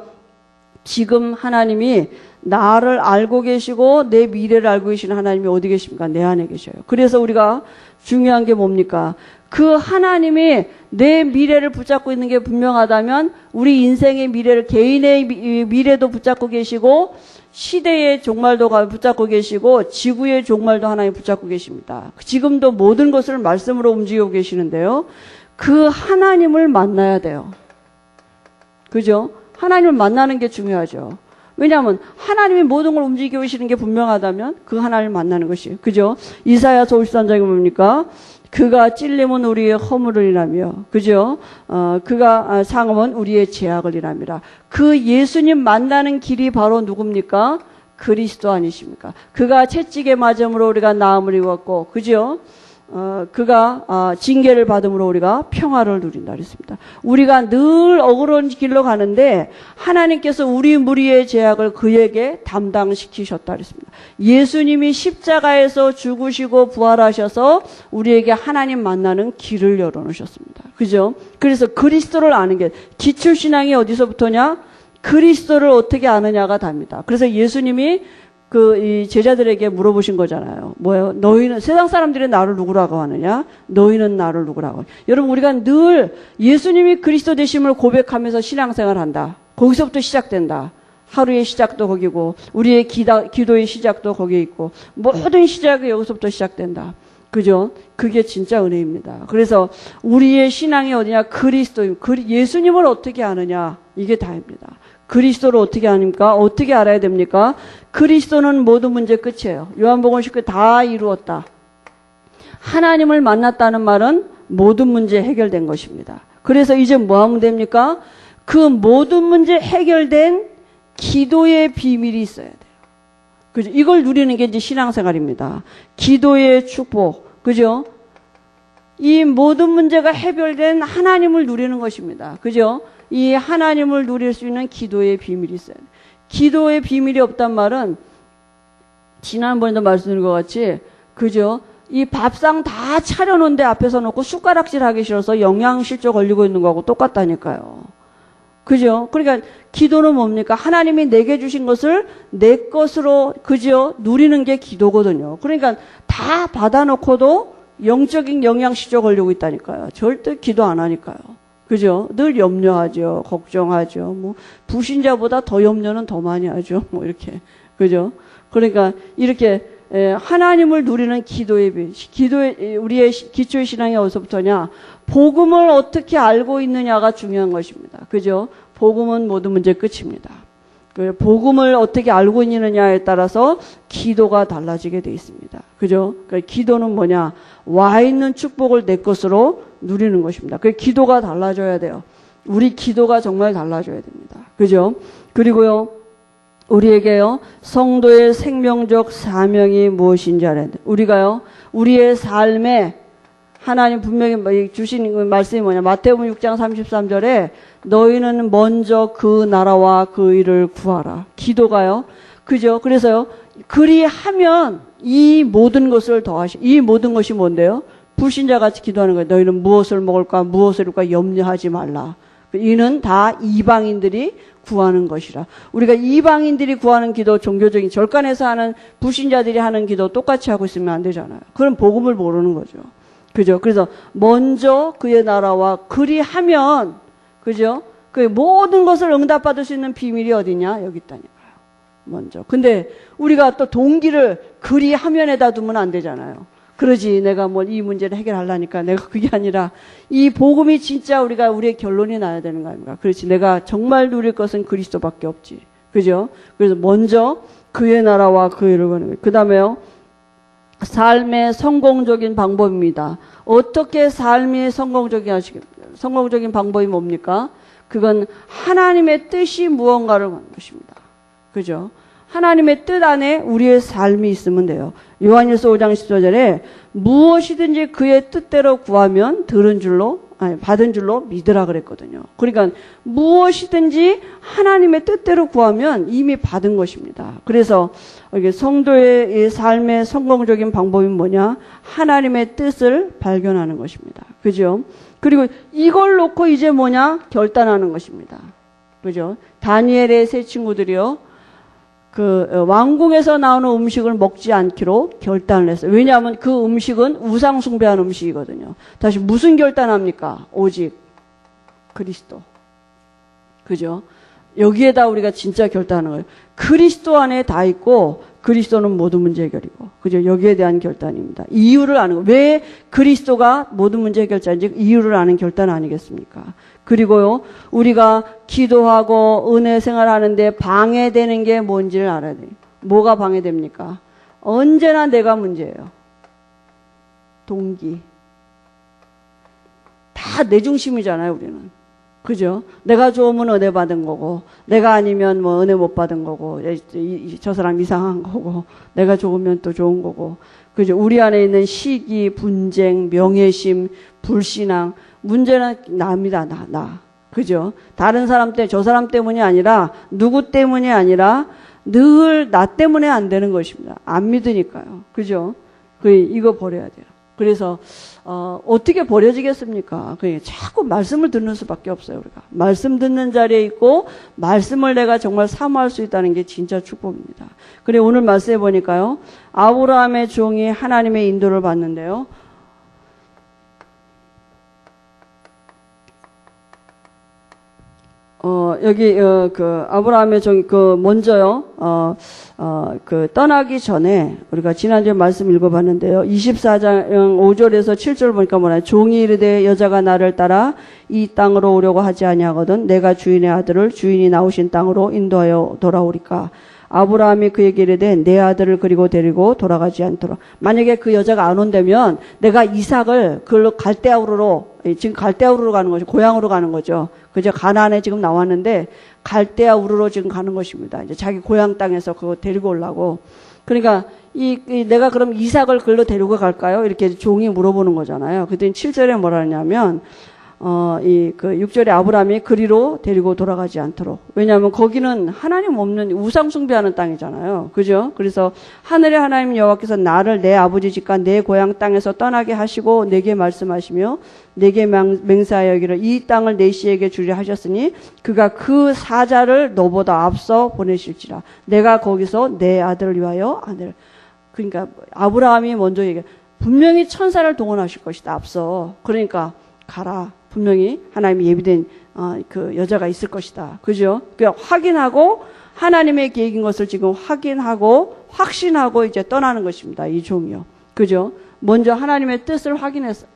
지금 하나님이 나를 알고 계시고 내 미래를 알고 계시는 하나님이 어디 계십니까? 내 안에 계셔요. 그래서 우리가 중요한 게 뭡니까? 그 하나님이 내 미래를 붙잡고 있는 게 분명하다면 우리 인생의 미래를, 개인의 미래도 붙잡고 계시고 시대의 종말도 붙잡고 계시고 지구의 종말도 하나님 붙잡고 계십니다. 지금도 모든 것을 말씀으로 움직이고 계시는데요. 그 하나님을 만나야 돼요. 그죠? 하나님을 만나는 게 중요하죠. 왜냐하면 하나님이 모든 걸 움직이고 계시는 게 분명하다면 그 하나님을 만나는 것이, 그죠? 이사야서 53장에 뭡니까? 그가 찔림은 우리의 허물을 인하며, 그죠? 그가 상함은 우리의 죄악을 인함이라. 그 예수님 만나는 길이 바로 누굽니까? 그리스도 아니십니까? 그가 채찍에 맞음으로 우리가 나음을 입었고, 그죠? 그가 징계를 받음으로 우리가 평화를 누린다 그랬습니다. 우리가 늘 억울한 길로 가는데 하나님께서 우리 무리의 죄악을 그에게 담당시키셨다 그랬습니다. 예수님이 십자가에서 죽으시고 부활하셔서 우리에게 하나님 만나는 길을 열어놓으셨습니다. 그죠? 그래서 그리스도를 아는 게, 기초신앙이 어디서부터냐? 그리스도를 어떻게 아느냐가 답니다. 그래서 예수님이 이 제자들에게 물어보신 거잖아요. 뭐예요? 너희는, 세상 사람들이 나를 누구라고 하느냐? 너희는 나를 누구라고 하느냐? 여러분, 우리가 늘 예수님이 그리스도 되심을 고백하면서 신앙생활 한다. 거기서부터 시작된다. 하루의 시작도 거기고, 우리의 기도의 시작도 거기에 있고, 모든 시작이 여기서부터 시작된다. 그죠? 그게 진짜 은혜입니다. 그래서 우리의 신앙이 어디냐? 그리스도, 예수님을 어떻게 아느냐? 이게 다입니다. 그리스도를 어떻게 아닙니까? 어떻게 알아야 됩니까? 그리스도는 모든 문제 끝이에요. 요한복음 19에 다 이루었다. 하나님을 만났다는 말은 모든 문제 해결된 것입니다. 그래서 이제 뭐 하면 됩니까? 그 모든 문제 해결된 기도의 비밀이 있어야 돼요. 그죠? 이걸 누리는 게 이제 신앙생활입니다. 기도의 축복. 그죠? 이 모든 문제가 해결된 하나님을 누리는 것입니다. 그죠? 이 하나님을 누릴 수 있는 기도의 비밀이 있어요. 기도의 비밀이 없단 말은 지난번에도 말씀드린 것 같이, 그죠? 이 밥상 다 차려놓은데 앞에서 놓고 숟가락질 하기 싫어서 영양실조 걸리고 있는 거하고 똑같다니까요. 그죠? 그러니까 기도는 뭡니까? 하나님이 내게 주신 것을 내 것으로, 그죠? 누리는 게 기도거든요. 그러니까 다 받아놓고도 영적인 영양실조 걸리고 있다니까요. 절대 기도 안 하니까요. 그죠? 늘 염려하죠. 걱정하죠. 뭐, 불신자보다 더 염려는 더 많이 하죠. 뭐, 이렇게. 그죠? 그러니까, 이렇게, 하나님을 누리는 우리의 기초의 신앙이 어디서부터냐? 복음을 어떻게 알고 있느냐가 중요한 것입니다. 그죠? 복음은 모든 문제 끝입니다. 복음을 어떻게 알고 있느냐에 따라서 기도가 달라지게 돼 있습니다. 그죠? 그러니까 기도는 뭐냐? 와 있는 축복을 내 것으로 누리는 것입니다. 그 기도가 달라져야 돼요. 우리 기도가 정말 달라져야 됩니다. 그죠? 그리고요, 우리에게요, 성도의 생명적 사명이 무엇인지 알아야 돼요. 우리가요, 우리의 삶에 하나님 분명히 주신 말씀이 뭐냐? 마태복음 6장 33절에 너희는 먼저 그 나라와 그 의를 구하라. 기도가요. 그죠? 그래서요, 그리하면 이 모든 것을 이 모든 것이 뭔데요? 불신자같이 기도하는 거예요. 너희는 무엇을 먹을까, 무엇을 입을까 염려하지 말라. 이는 다 이방인들이 구하는 것이라. 우리가 이방인들이 구하는 기도, 종교적인 절간에서 하는 불신자들이 하는 기도 똑같이 하고 있으면 안 되잖아요. 그럼 복음을 모르는 거죠. 그죠? 그래서 먼저 그의 나라와 그리하면, 그죠? 그 모든 것을 응답받을 수 있는 비밀이 어디냐? 여기 있다니까요. 먼저. 근데 우리가 또 동기를 그리하면에다 두면 안 되잖아요. 그러지, 내가 뭐 이 문제를 해결하려니까. 내가 그게 아니라 이 복음이 진짜 우리의 결론이 나야 되는 거 아닙니까? 그렇지, 내가 정말 누릴 것은 그리스도밖에 없지. 그죠? 그래서 먼저 그의 나라와 그의 의를 구하는 거예요. 그 다음에요, 삶의 성공적인 방법입니다. 어떻게 삶이 성공적인 방법이 뭡니까? 그건 하나님의 뜻이 무언가를 하는 것입니다. 그죠? 하나님의 뜻 안에 우리의 삶이 있으면 돼요. 요한일서 5장 14절에 무엇이든지 그의 뜻대로 구하면 받은 줄로 믿으라 그랬거든요. 그러니까 무엇이든지 하나님의 뜻대로 구하면 이미 받은 것입니다. 그래서 이게 성도의 삶의 성공적인 방법이 뭐냐? 하나님의 뜻을 발견하는 것입니다. 그죠? 그리고 이걸 놓고 이제 뭐냐? 결단하는 것입니다. 그죠? 다니엘의 세 친구들이요, 왕궁에서 나오는 음식을 먹지 않기로 결단을 했어요. 왜냐하면 그 음식은 우상 숭배한 음식이거든요. 다시 무슨 결단합니까? 오직 그리스도. 그죠? 여기에다 우리가 진짜 결단하는 거예요. 그리스도 안에 다 있고, 그리스도는 모든 문제 해결이고. 그죠? 여기에 대한 결단입니다. 이유를 아는 거. 왜 그리스도가 모든 문제 해결자인지 이유를 아는 결단 아니겠습니까? 그리고요, 우리가 기도하고 은혜 생활하는데 방해되는 게 뭔지를 알아야 돼요. 뭐가 방해됩니까? 언제나 내가 문제예요. 동기. 다 내 중심이잖아요, 우리는. 그죠? 내가 좋으면 은혜 받은 거고, 내가 아니면 뭐 은혜 못 받은 거고, 저 사람 이상한 거고, 내가 좋으면 또 좋은 거고, 그죠? 우리 안에 있는 시기, 분쟁, 명예심, 불신앙, 문제는 나입니다, 나. 그죠? 다른 사람 때문에, 저 사람 때문이 아니라, 누구 때문이 아니라, 늘 나 때문에 안 되는 것입니다. 안 믿으니까요. 그죠? 이거 버려야 돼요. 그래서 어떻게 버려지겠습니까? 자꾸 말씀을 듣는 수밖에 없어요. 우리가 말씀 듣는 자리에 있고 말씀을 내가 정말 사모할 수 있다는 게 진짜 축복입니다. 그래 오늘 말씀해 보니까요. 아브라함의 종이 하나님의 인도를 받는데요. 여기, 아브라함의 종이, 먼저요, 떠나기 전에, 우리가 지난주에 말씀 읽어봤는데요. 24장 5절에서 7절 보니까 뭐냐. 종이 이르되 여자가 나를 따라 이 땅으로 오려고 하지 아니하거든 내가 주인의 아들을 주인이 나오신 땅으로 인도하여 돌아오리까. 아브라함이 그에게 이르되 내 아들을 그리고 데리고 돌아가지 않도록. 만약에 그 여자가 안 온다면 내가 이삭을 그걸로 갈대아우르로, 지금 갈대아우르로 가는 거죠. 고향으로 가는 거죠. 그저 가나안에 지금 나왔는데 갈대아우르로 지금 가는 것입니다. 이제 자기 고향 땅에서 그거 데리고 오려고. 그러니까 내가 그럼 이삭을 그걸로 데리고 갈까요? 이렇게 종이 물어보는 거잖아요. 그랬더니 7절에 뭐라 하냐면 6절에 아브라함이 그리로 데리고 돌아가지 않도록. 왜냐하면 거기는 하나님 없는 우상 숭배하는 땅이잖아요. 그죠? 그래서 하늘의 하나님 여호와께서 나를 내 아버지 집과 내 고향 땅에서 떠나게 하시고 내게 말씀하시며 내게 맹세하여 이르기를 이 땅을 내 씨에게 주리라 하셨으니 그가 그 사자를 너보다 앞서 보내실지라. 내가 거기서 내 아들을 위하여 아내를. 그러니까 아브라함이 먼저 얘기해. 분명히 천사를 동원하실 것이다. 앞서. 그러니까 가라. 분명히 하나님이 예비된 그 여자가 있을 것이다. 그죠? 그러니까 확인하고 하나님의 계획인 것을 지금 확인하고 확신하고 이제 떠나는 것입니다. 이 종이요. 그죠? 먼저 하나님의 뜻을 확인했어.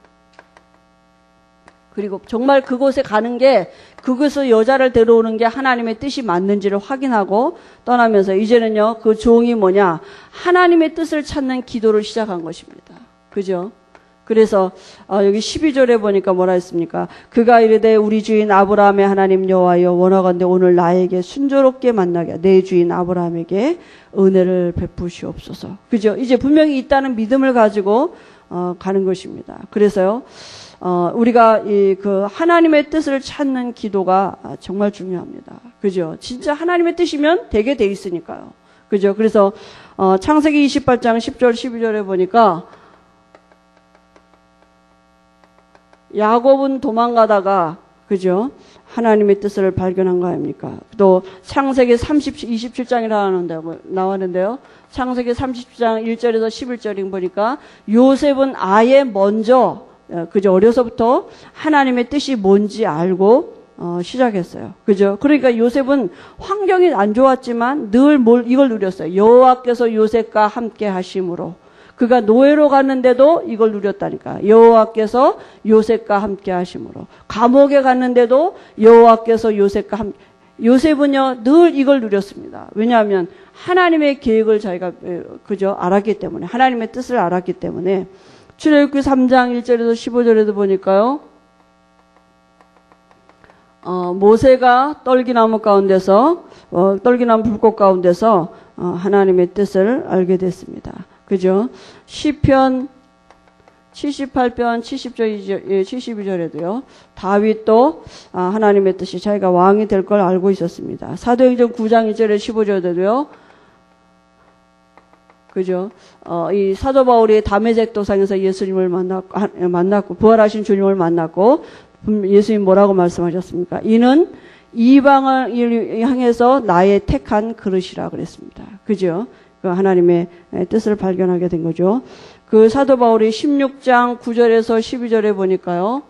그리고 정말 그곳에 가는 게 그곳에서 여자를 데려오는 게 하나님의 뜻이 맞는지를 확인하고 떠나면서 이제는요. 그 종이 뭐냐? 하나님의 뜻을 찾는 기도를 시작한 것입니다. 그죠? 그래서 여기 12절에 보니까 뭐라 했습니까? 그가 이르되 우리 주인 아브라함의 하나님 여호와여 원하건대 오늘 나에게 순조롭게 만나게 내 주인 아브라함에게 은혜를 베푸시옵소서. 그죠? 이제 분명히 있다는 믿음을 가지고 가는 것입니다. 그래서요. 우리가 그 하나님의 뜻을 찾는 기도가 정말 중요합니다. 그죠? 진짜 하나님의 뜻이면 되게 돼 있으니까요. 그죠? 그래서 창세기 28장 10절 12절에 보니까 야곱은 도망가다가 그죠? 하나님의 뜻을 발견한 거 아닙니까? 또 창세기 27장이라고 나왔는데요. 창세기 30장 1절에서 11절에 보니까 요셉은 아예 먼저 그죠? 어려서부터 하나님의 뜻이 뭔지 알고 시작했어요. 그죠? 그러니까 요셉은 환경이 안 좋았지만 늘 이걸 누렸어요. 여호와께서 요셉과 함께 하심으로. 그가 노예로 갔는데도 이걸 누렸다니까. 여호와께서 요셉과 함께 하심으로. 감옥에 갔는데도 여호와께서 요셉과 함께. 요셉은요 늘 이걸 누렸습니다. 왜냐하면 하나님의 계획을 자기가 그죠 알았기 때문에 하나님의 뜻을 알았기 때문에 출애굽기 3장 1절에서 15절에도 보니까요. 모세가 떨기나무 가운데서 떨기나무 불꽃 가운데서 하나님의 뜻을 알게 됐습니다. 그죠? 시편 78편 72절에도요. 다윗도 하나님의 뜻이 자기가 왕이 될 걸 알고 있었습니다. 사도행전 9장 1절에 15절에도요. 그죠? 이 사도 바울이 다메섹 도상에서 예수님을 만났고 부활하신 주님을 만났고 예수님 뭐라고 말씀하셨습니까? 이는 이방을 향해서 나의 택한 그릇이라 그랬습니다. 그죠? 그 하나님의 뜻을 발견하게 된 거죠. 그 사도 바울이 16장 9절에서 12절에 보니까요.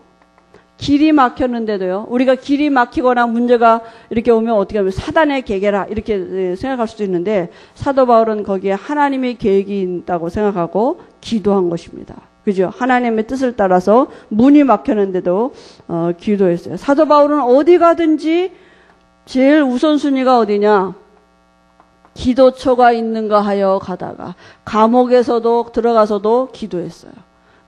길이 막혔는데도요. 우리가 길이 막히거나 문제가 이렇게 오면 어떻게 하면 사단의 계계라 이렇게 생각할 수도 있는데 사도 바울은 거기에 하나님의 계획이 있다고 생각하고 기도한 것입니다. 그죠? 하나님의 뜻을 따라서 문이 막혔는데도 기도했어요. 사도 바울은 어디 가든지 제일 우선순위가 어디냐? 기도처가 있는가 하여 가다가 감옥에서도 들어가서도 기도했어요.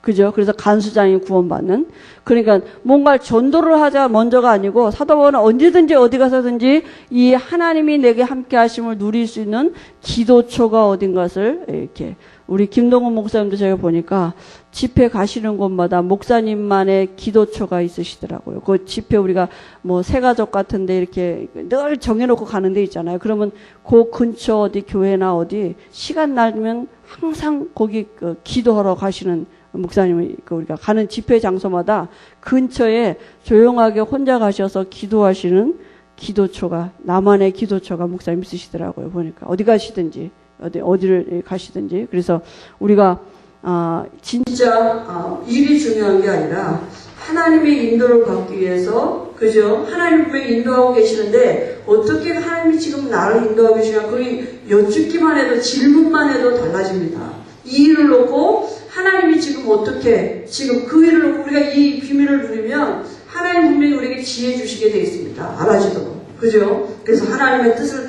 그죠? 그래서 간수장이 구원받는. 그러니까 뭔가 전도를 하자 먼저가 아니고 사도 바울은 언제든지 어디 가서든지 이 하나님이 내게 함께 하심을 누릴 수 있는 기도처가 어딘 것을 이렇게 우리 김동훈 목사님도 제가 보니까 집회 가시는 곳마다 목사님만의 기도처가 있으시더라고요. 그 집회 우리가 뭐 새가족 같은데 이렇게 늘 정해놓고 가는 데 있잖아요. 그러면 그 근처 어디 교회나 어디 시간 나면 항상 거기 기도하러 가시는 목사님이 우리가 가는 집회 장소마다 근처에 조용하게 혼자 가셔서 기도하시는 기도처가 나만의 기도처가 목사님 있으시더라고요. 보니까 어디 가시든지 어디를 가시든지. 그래서 우리가 진짜 일이 중요한 게 아니라 하나님의 인도를 받기 위해서, 그죠? 하나님 분명히 인도하고 계시는데 어떻게 하나님이 지금 나를 인도하고 계시냐, 그게 여쭙기만 해도 질문만 해도 달라집니다. 이 일을 놓고 하나님이 지금 어떻게, 지금 그 일을 놓고 우리가 이 비밀을 누리면 하나님 분명히 우리에게 지혜 주시게 되어 있습니다. 알아지도록. 그죠? 그래서 하나님의 뜻을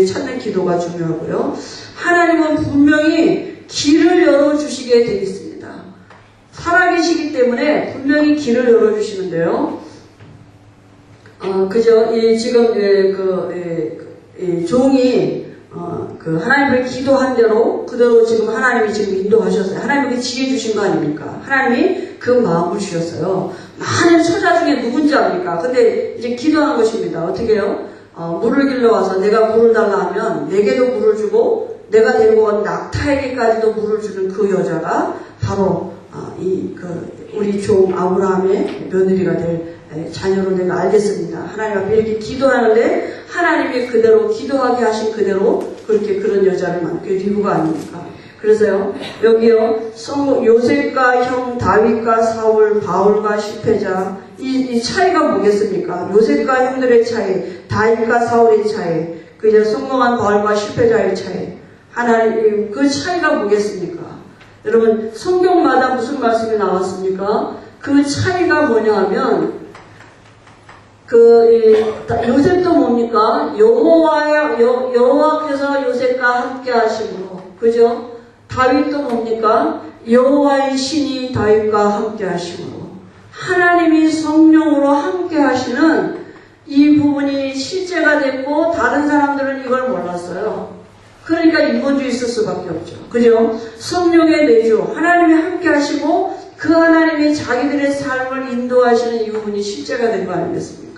찾는 기도가 중요하고요. 하나님은 분명히 길을 열어주시게 되어 있습니다. 살아계시기 때문에 분명히 길을 열어주시는데요. 그죠? 지금 종이 하나님을 기도한 대로 그대로 지금 하나님이 지금 인도하셨어요. 하나님에게 지혜 주신 거 아닙니까? 하나님이 그 마음을 주셨어요. 많은 처자 중에 누군지 압니까? 근데 이제 기도한 것입니다. 어떻게 해요? 물을 길러 와서 내가 물을 달라 하면 내게도 물을 주고 내가 데리고 온 낙타에게까지도 물을 주는 그 여자가 바로 우리 종 아브라함의 며느리가 될 자녀로 내가 알겠습니다. 하나님 앞에 이렇게 기도하는데 하나님이 그대로 기도하게 하신 그대로 그렇게 그런 여자를 만나게 리브가 아닙니까? 그래서요, 여기요, 요셉과 형 다윗과 사울, 바울과 시페자, 이 차이가 뭐겠습니까? 요셉과 형들의 차이, 다윗과 사울의 차이, 그저 성공한 바울과 시페자의 차이, 하나님, 그 차이가 뭐겠습니까? 여러분, 성경마다 무슨 말씀이 나왔습니까? 그 차이가 뭐냐 하면, 요셉도 뭡니까? 여호와께서 요셉과 함께 하심으로, 그죠? 다윗도 뭡니까? 여호와의 신이 다윗과 함께 하심으로, 하나님이 성령으로 함께 하시는 이 부분이 실제가 됐고 다른 사람들은 이걸 몰랐어요. 그러니까 이번 주 있을 수밖에 없죠. 그죠? 성령의 내주, 하나님이 함께 하시고 그 하나님이 자기들의 삶을 인도하시는 이 부분이 실제가 된 거 아니겠습니까?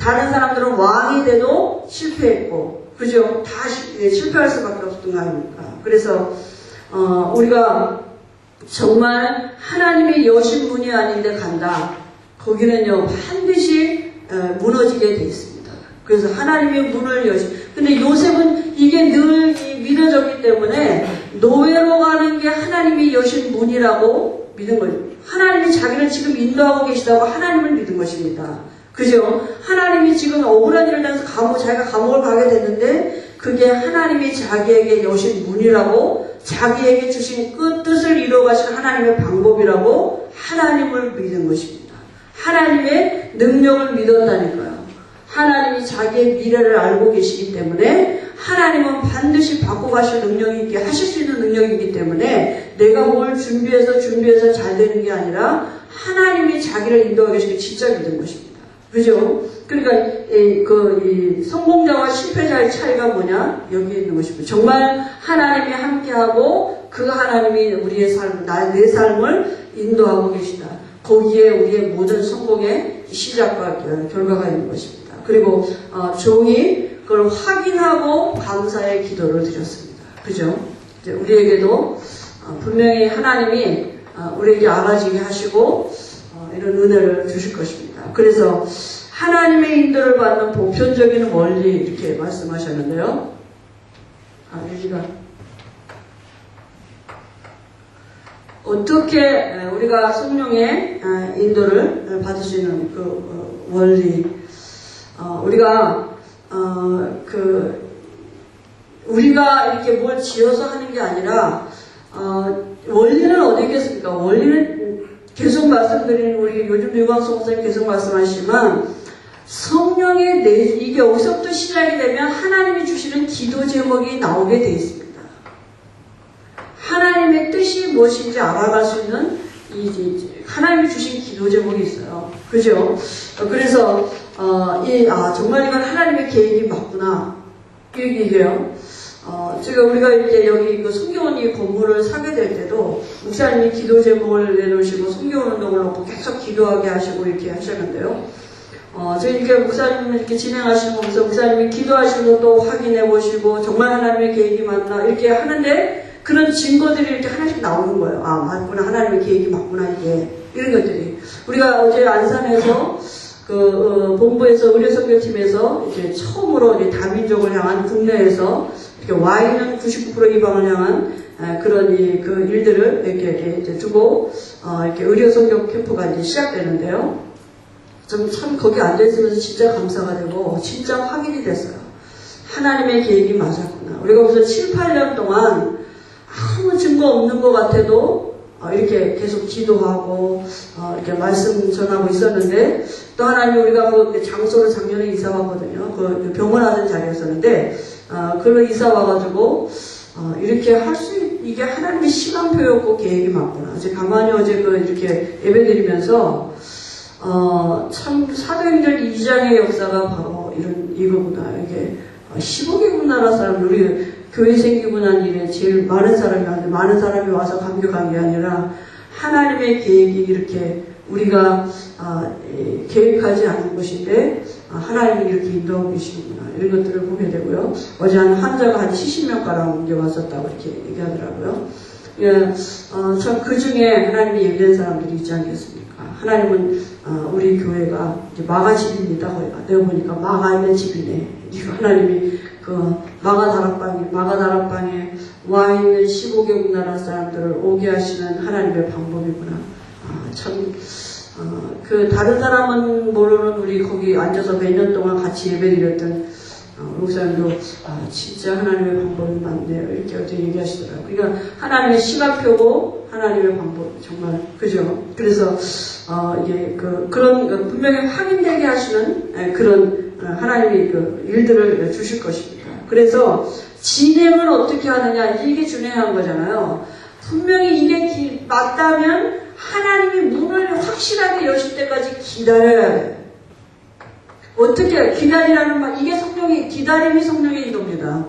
다른 사람들은 왕이 돼도 실패했고, 그죠? 다 실패할 수밖에 없었던 거 아닙니까? 그래서 우리가 정말 하나님의 여신문이 아닌데 간다. 거기는요 반드시 무너지게 돼 있습니다. 그래서 하나님의 문을 근데 요셉은 이게 늘 믿어졌기 때문에 노예로 가는 게 하나님의 여신문이라고 믿은 거죠. 하나님이 자기를 지금 인도하고 계시다고 하나님을 믿은 것입니다. 그죠? 하나님이 지금 억울한 일을 당해서 자기가 감옥을 가게 됐는데 그게 하나님이 자기에게 여신 문이라고 자기에게 주신 그 뜻을 이루어가신 하나님의 방법이라고 하나님을 믿은 것입니다. 하나님의 능력을 믿었다니까요. 하나님이 자기의 미래를 알고 계시기 때문에 하나님은 반드시 바꿔가실 능력이 있게 하실 수 있는 능력이 있기 때문에 내가 뭘 준비해서 잘 되는 게 아니라 하나님이 자기를 인도하고 계시기 진짜 믿은 것입니다. 그죠? 그러니까 이 성공자와 실패자의 차이가 뭐냐? 여기 있는 것입니다. 정말 하나님이 함께하고 그 하나님이 우리의 삶, 내 삶을 인도하고 계시다. 거기에 우리의 모든 성공의 시작과 결과가 있는 것입니다. 그리고 종이 그걸 확인하고 감사의 기도를 드렸습니다. 그죠? 이제 우리에게도 분명히 하나님이 우리에게 알아지게 하시고 이런 은혜를 주실 것입니다. 그래서 하나님의 인도를 받는 보편적인 원리 이렇게 말씀하셨는데요. 여기가 어떻게 우리가 성령의 인도를 받을 수 있는 그 원리, 우리가 우리가 이렇게 뭘 지어서 하는 게 아니라 원리는 어디 있겠습니까? 원리는 계속 말씀드리는 우리 요즘 유광수 목사님 계속 말씀하시지만 성령의 이게 어디서부터 시작이 되면 하나님이 주시는 기도 제목이 나오게 되어 있습니다. 하나님의 뜻이 무엇인지 알아갈 수 있는 하나님이 주신 기도 제목이 있어요. 그죠? 그래서 정말 이건 하나님의 계획이 맞구나. 그 얘기예요. 제가 우리가 이렇게 여기 그 성경원이 건물을 사게 될 때도 목사님이 기도 제목을 내놓으시고 성경원 운동을 놓고 계속 기도하게 하시고 이렇게 하셨는데요. 저희 이렇게 목사님을 이렇게 진행하시는 거면서 목사님이 기도하시는 것도 확인해 보시고 정말 하나님의 계획이 맞나 이렇게 하는데 그런 증거들이 이렇게 하나씩 나오는 거예요. 맞구나. 하나님의 계획이 맞구나. 이게 이런 것들이 우리가 어제 안산에서 본부에서 의료선교팀에서 이제 처음으로 이제 다민족을 향한 국내에서 이렇게 Y는 99% 이방을 향한 그런 그 일들을 이렇게 이제 두고 이렇게 의료선교 캠프가 이제 시작되는데요. 참 거기 앉아있으면서 진짜 감사가 되고 진짜 확인이 됐어요. 하나님의 계획이 맞았구나. 우리가 무슨 7, 8년 동안 아무 증거 없는 것 같아도 이렇게 계속 기도하고 이렇게 말씀 전하고 있었는데 또 하나님 우리가 그 장소를 작년에 이사 왔거든요. 그 병원 하던 자리였었는데 그걸로 이사 와가지고 이렇게 할 수 이게 하나님의 시간표였고 계획이 맞구나. 이제 가만히 어제 이렇게 예배드리면서 참 사도행전 2장의 역사가 바로 이거구나. 이게 15개국 나라 사람 우리 교회 생기고 난 이래 제일 많은 사람이 왔는데 많은 사람이 와서 감격한 게 아니라 하나님의 계획이 이렇게 우리가 계획하지 않은 것인데 하나님이 이렇게 인도하고 계시는구나. 이런 것들을 보게 되고요. 어제 한 환자가 한 70명가량 옮겨왔었다고 이렇게 얘기하더라고요. 예, 참 그 중에 하나님이 예배된 사람들이 있지 않겠습니까? 하나님은 우리 교회가 이제 마가집입니다. 거기가 내가 보니까 마가 있는 집이네. 하나님이 그 마가다락방에 와 있는 15개국 나라 사람들을 오게 하시는 하나님의 방법이구나. 그 다른 사람은 모르는 우리 거기 앉아서 몇 년 동안 같이 예배드렸던 목사님도 진짜 하나님의 방법이 맞네요. 이렇게 어제 얘기하시더라고요. 그러니까 하나님의 시간표고 하나님의 방법 정말 그죠. 그래서 이게 그런 분명히 확인되게 하시는 그런 하나님이 그 일들을 주실 것입니다. 그래서 진행을 어떻게 하느냐 이게 중요한 거잖아요. 분명히 이게 맞다면 하나님이 문을 확실하게 여실 때까지 기다려야 돼요. 어떻게 기다리라는 말 이게 기다림이 성령의 인도입니다.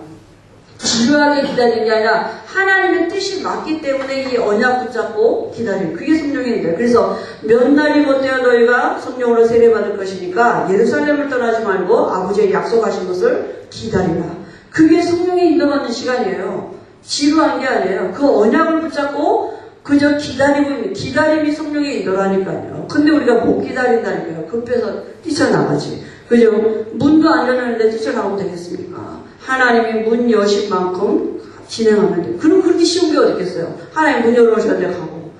지루하게 기다리는 게 아니라 하나님의 뜻이 맞기 때문에 이 언약 붙잡고 기다림 그게 성령의 인도예요. 그래서 몇 날이 못되어 너희가 성령으로 세례받을 것이니까 예루살렘을 떠나지 말고 아버지의 약속하신 것을 기다리라. 그게 성령의 인도받는 시간이에요. 지루한 게 아니에요. 그 언약을 붙잡고 그저 기다리고 있는 기다림이 성령의 인도라니까요. 근데 우리가 못 기다린다니까요. 급해서 뛰쳐나가지. 그죠? 문도 안 열렸는데 뛰쳐나오면 되겠습니까? 하나님이 문 여신 만큼 진행하면 돼요. 그럼 그렇게 쉬운 게 어디 있겠어요? 하나님 문 열어주셨는데 가고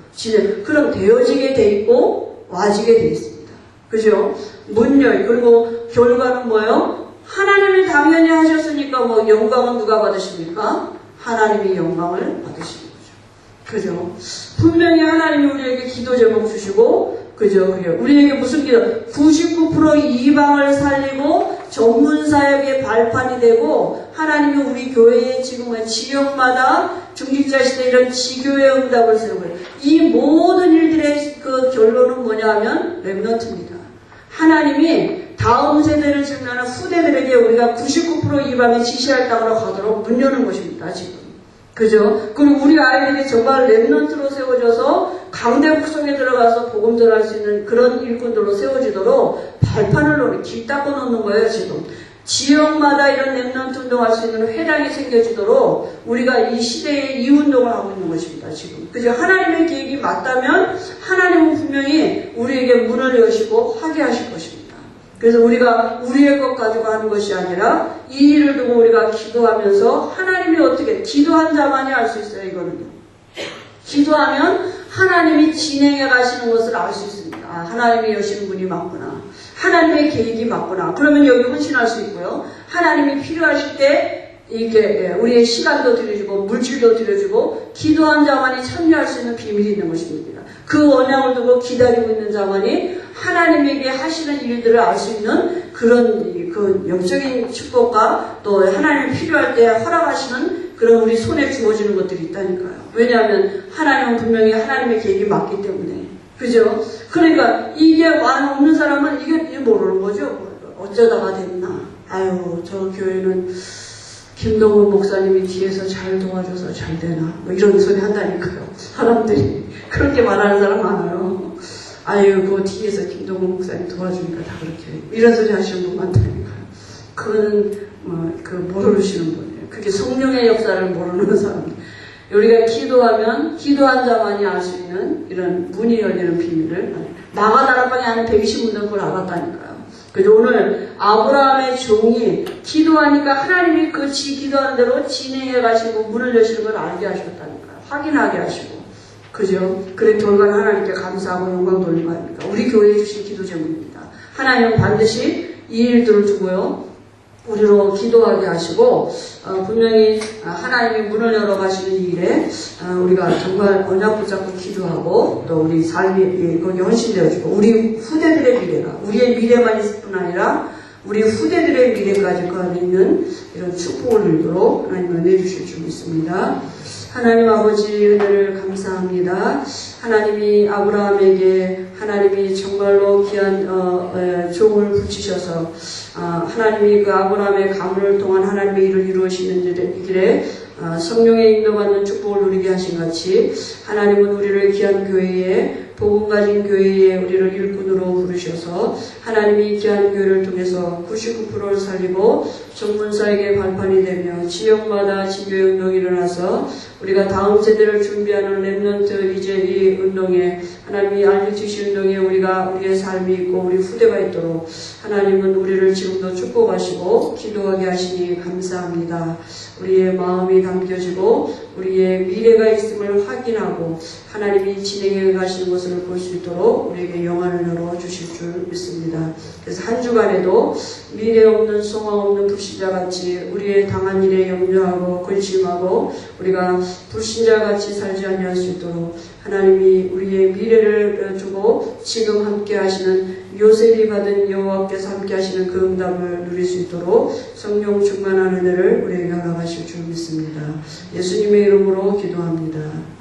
그럼 되어지게 돼 있고 와지게 돼 있습니다. 그죠? 그리고 결과는 뭐예요? 하나님을 당연히 하셨으니까 뭐 영광은 누가 받으십니까? 하나님이 영광을 받으시는 거죠. 그죠? 분명히 하나님이 우리에게 기도 제목 주시고 그죠? 우리에게 무슨 기도? 99% 이방을 살리고 전문 사역의 발판이 되고 하나님이 우리 교회에 지금은 지역마다 중직자 시대 이런 지교의 응답을 쓰는 거예요. 이 모든 일들의 그 결론은 뭐냐면 렘넌트입니다. 하나님이 다음 세대를 증명하는 후대들에게 우리가 99% 이방에 지시할 땅으로 가도록 문 여는 것입니다. 지금. 그죠? 그리고 우리 아이들이 정말 렘넌트로 세워져서 강대국 속에 들어가서 복음 전할 수 있는 그런 일꾼들로 세워지도록 발판을 놓는 길 닦아 놓는 거예요. 지금. 지역마다 이런 렘넌트 운동할 수 있는 회당이 생겨지도록 우리가 이 시대에 이 운동을 하고 있는 것입니다. 지금. 그죠? 하나님의 계획이 맞다면 하나님은 분명히 우리에게 문을 여시고 하게 하실 것입니다. 그래서 우리가 우리의 것 가지고 하는 것이 아니라 이 일을 두고 우리가 기도하면서 하나님이 어떻게 기도한 자만이 알 수 있어요. 이거는요. 기도하면 하나님이 진행해 가시는 것을 알 수 있습니다. 하나님이 여시는 분이 맞구나. 하나님의 계획이 맞구나. 그러면 여기 헌신할 수 있고요. 하나님이 필요하실 때 이렇게 우리의 시간도 드려주고 물질도 드려주고 기도한 자만이 참여할 수 있는 비밀이 있는 것입니다. 그 언약을 두고 기다리고 있는 자만이 하나님에게 하시는 일들을 알 수 있는 그런 그 영적인 축복과 또 하나님이 필요할 때 허락하시는 그런 우리 손에 주어지는 것들이 있다니까요. 왜냐하면 하나님은 분명히 하나님의 계획이 맞기 때문에. 그죠? 그러니까 이게 없는 사람은 이게 모르는 거죠. 어쩌다가 됐나. 아유, 저 교회는 김동훈 목사님이 뒤에서 잘 도와줘서 잘 되나. 뭐 이런 소리 한다니까요. 사람들이. 그렇게 말하는 사람 많아요. 아유, 그 뒤에서 김동훈 목사님 도와주니까 다 그렇게. 이런 소리 하시는 분 많다니까요. 그거는, 모르시는 분이에요. 그게 성령의 역사를 모르는 사람들. 우리가 기도하면, 기도한 자만이 알 수 있는 이런 문이 열리는 비밀을, 나가 다락방에 아는 120분들은 그걸 알았다니까요. 그래서 오늘 아브라함의 종이 기도하니까 하나님이 그 기도하는 대로 진행해 가시고 문을 여시는 걸 알게 하셨다니까요. 확인하게 하시고. 그죠? 그래 결과는 하나님께 감사하고 영광 돌리고 합니다. 우리 교회에 주신 기도 제목입니다. 하나님은 반드시 이 일들을 두고요. 우리로 기도하게 하시고 분명히 하나님이 문을 열어 가시는 이 일에 우리가 정말 언약 붙잡고 기도하고 또 우리 삶이 거기 헌신되어지고 우리 후대들의 미래가 우리의 미래만 있을 뿐 아니라 우리 후대들의 미래까지 그 안에 있는 이런 축복을 누리도록 하나님 은혜 주실 줄 믿습니다. 하나님 아버지 은혜를 감사합니다. 하나님이 아브라함에게 하나님이 정말로 귀한 종을 붙이셔서 하나님이 그 아브라함의 가문을 통한 하나님의 일을 이루시는 길에 성령의 인도받는 축복을 누리게 하신 같이 하나님은 우리를 귀한 교회에 복음 가진 교회에 우리를 일꾼으로 부르셔서 하나님이 귀한 교회를 통해서 99%를 살리고 전문사에게 발판이 되며 지역마다 지교의 운동이 일어나서 우리가 다음 세대를 준비하는 랩넌트 이제 이 운동에 하나님이 알려주신 운동에 우리의 삶이 있고 우리 후대가 있도록 하나님은 우리를 지금도 축복하시고 기도하게 하시니 감사합니다. 우리의 마음이 담겨지고 우리의 미래가 있음을 확인하고 하나님이 진행해 가시는 것을 볼 수 있도록 우리에게 영안을 열어 주실 줄 믿습니다. 그래서 한 주간에도 미래 없는 소망 없는 불신자같이 우리의 당한 일에 염려하고 근심하고 우리가 불신자같이 살지 아니할 수 있도록 하나님이 우리의 미래를 주고 지금 함께 하시는 요셉이 받은 여호와께서 함께 하시는 그 응답을 누릴 수 있도록 성령 충만한 은혜를 우리에게 허락하실 줄 믿습니다. 예수님의 이름으로 기도합니다.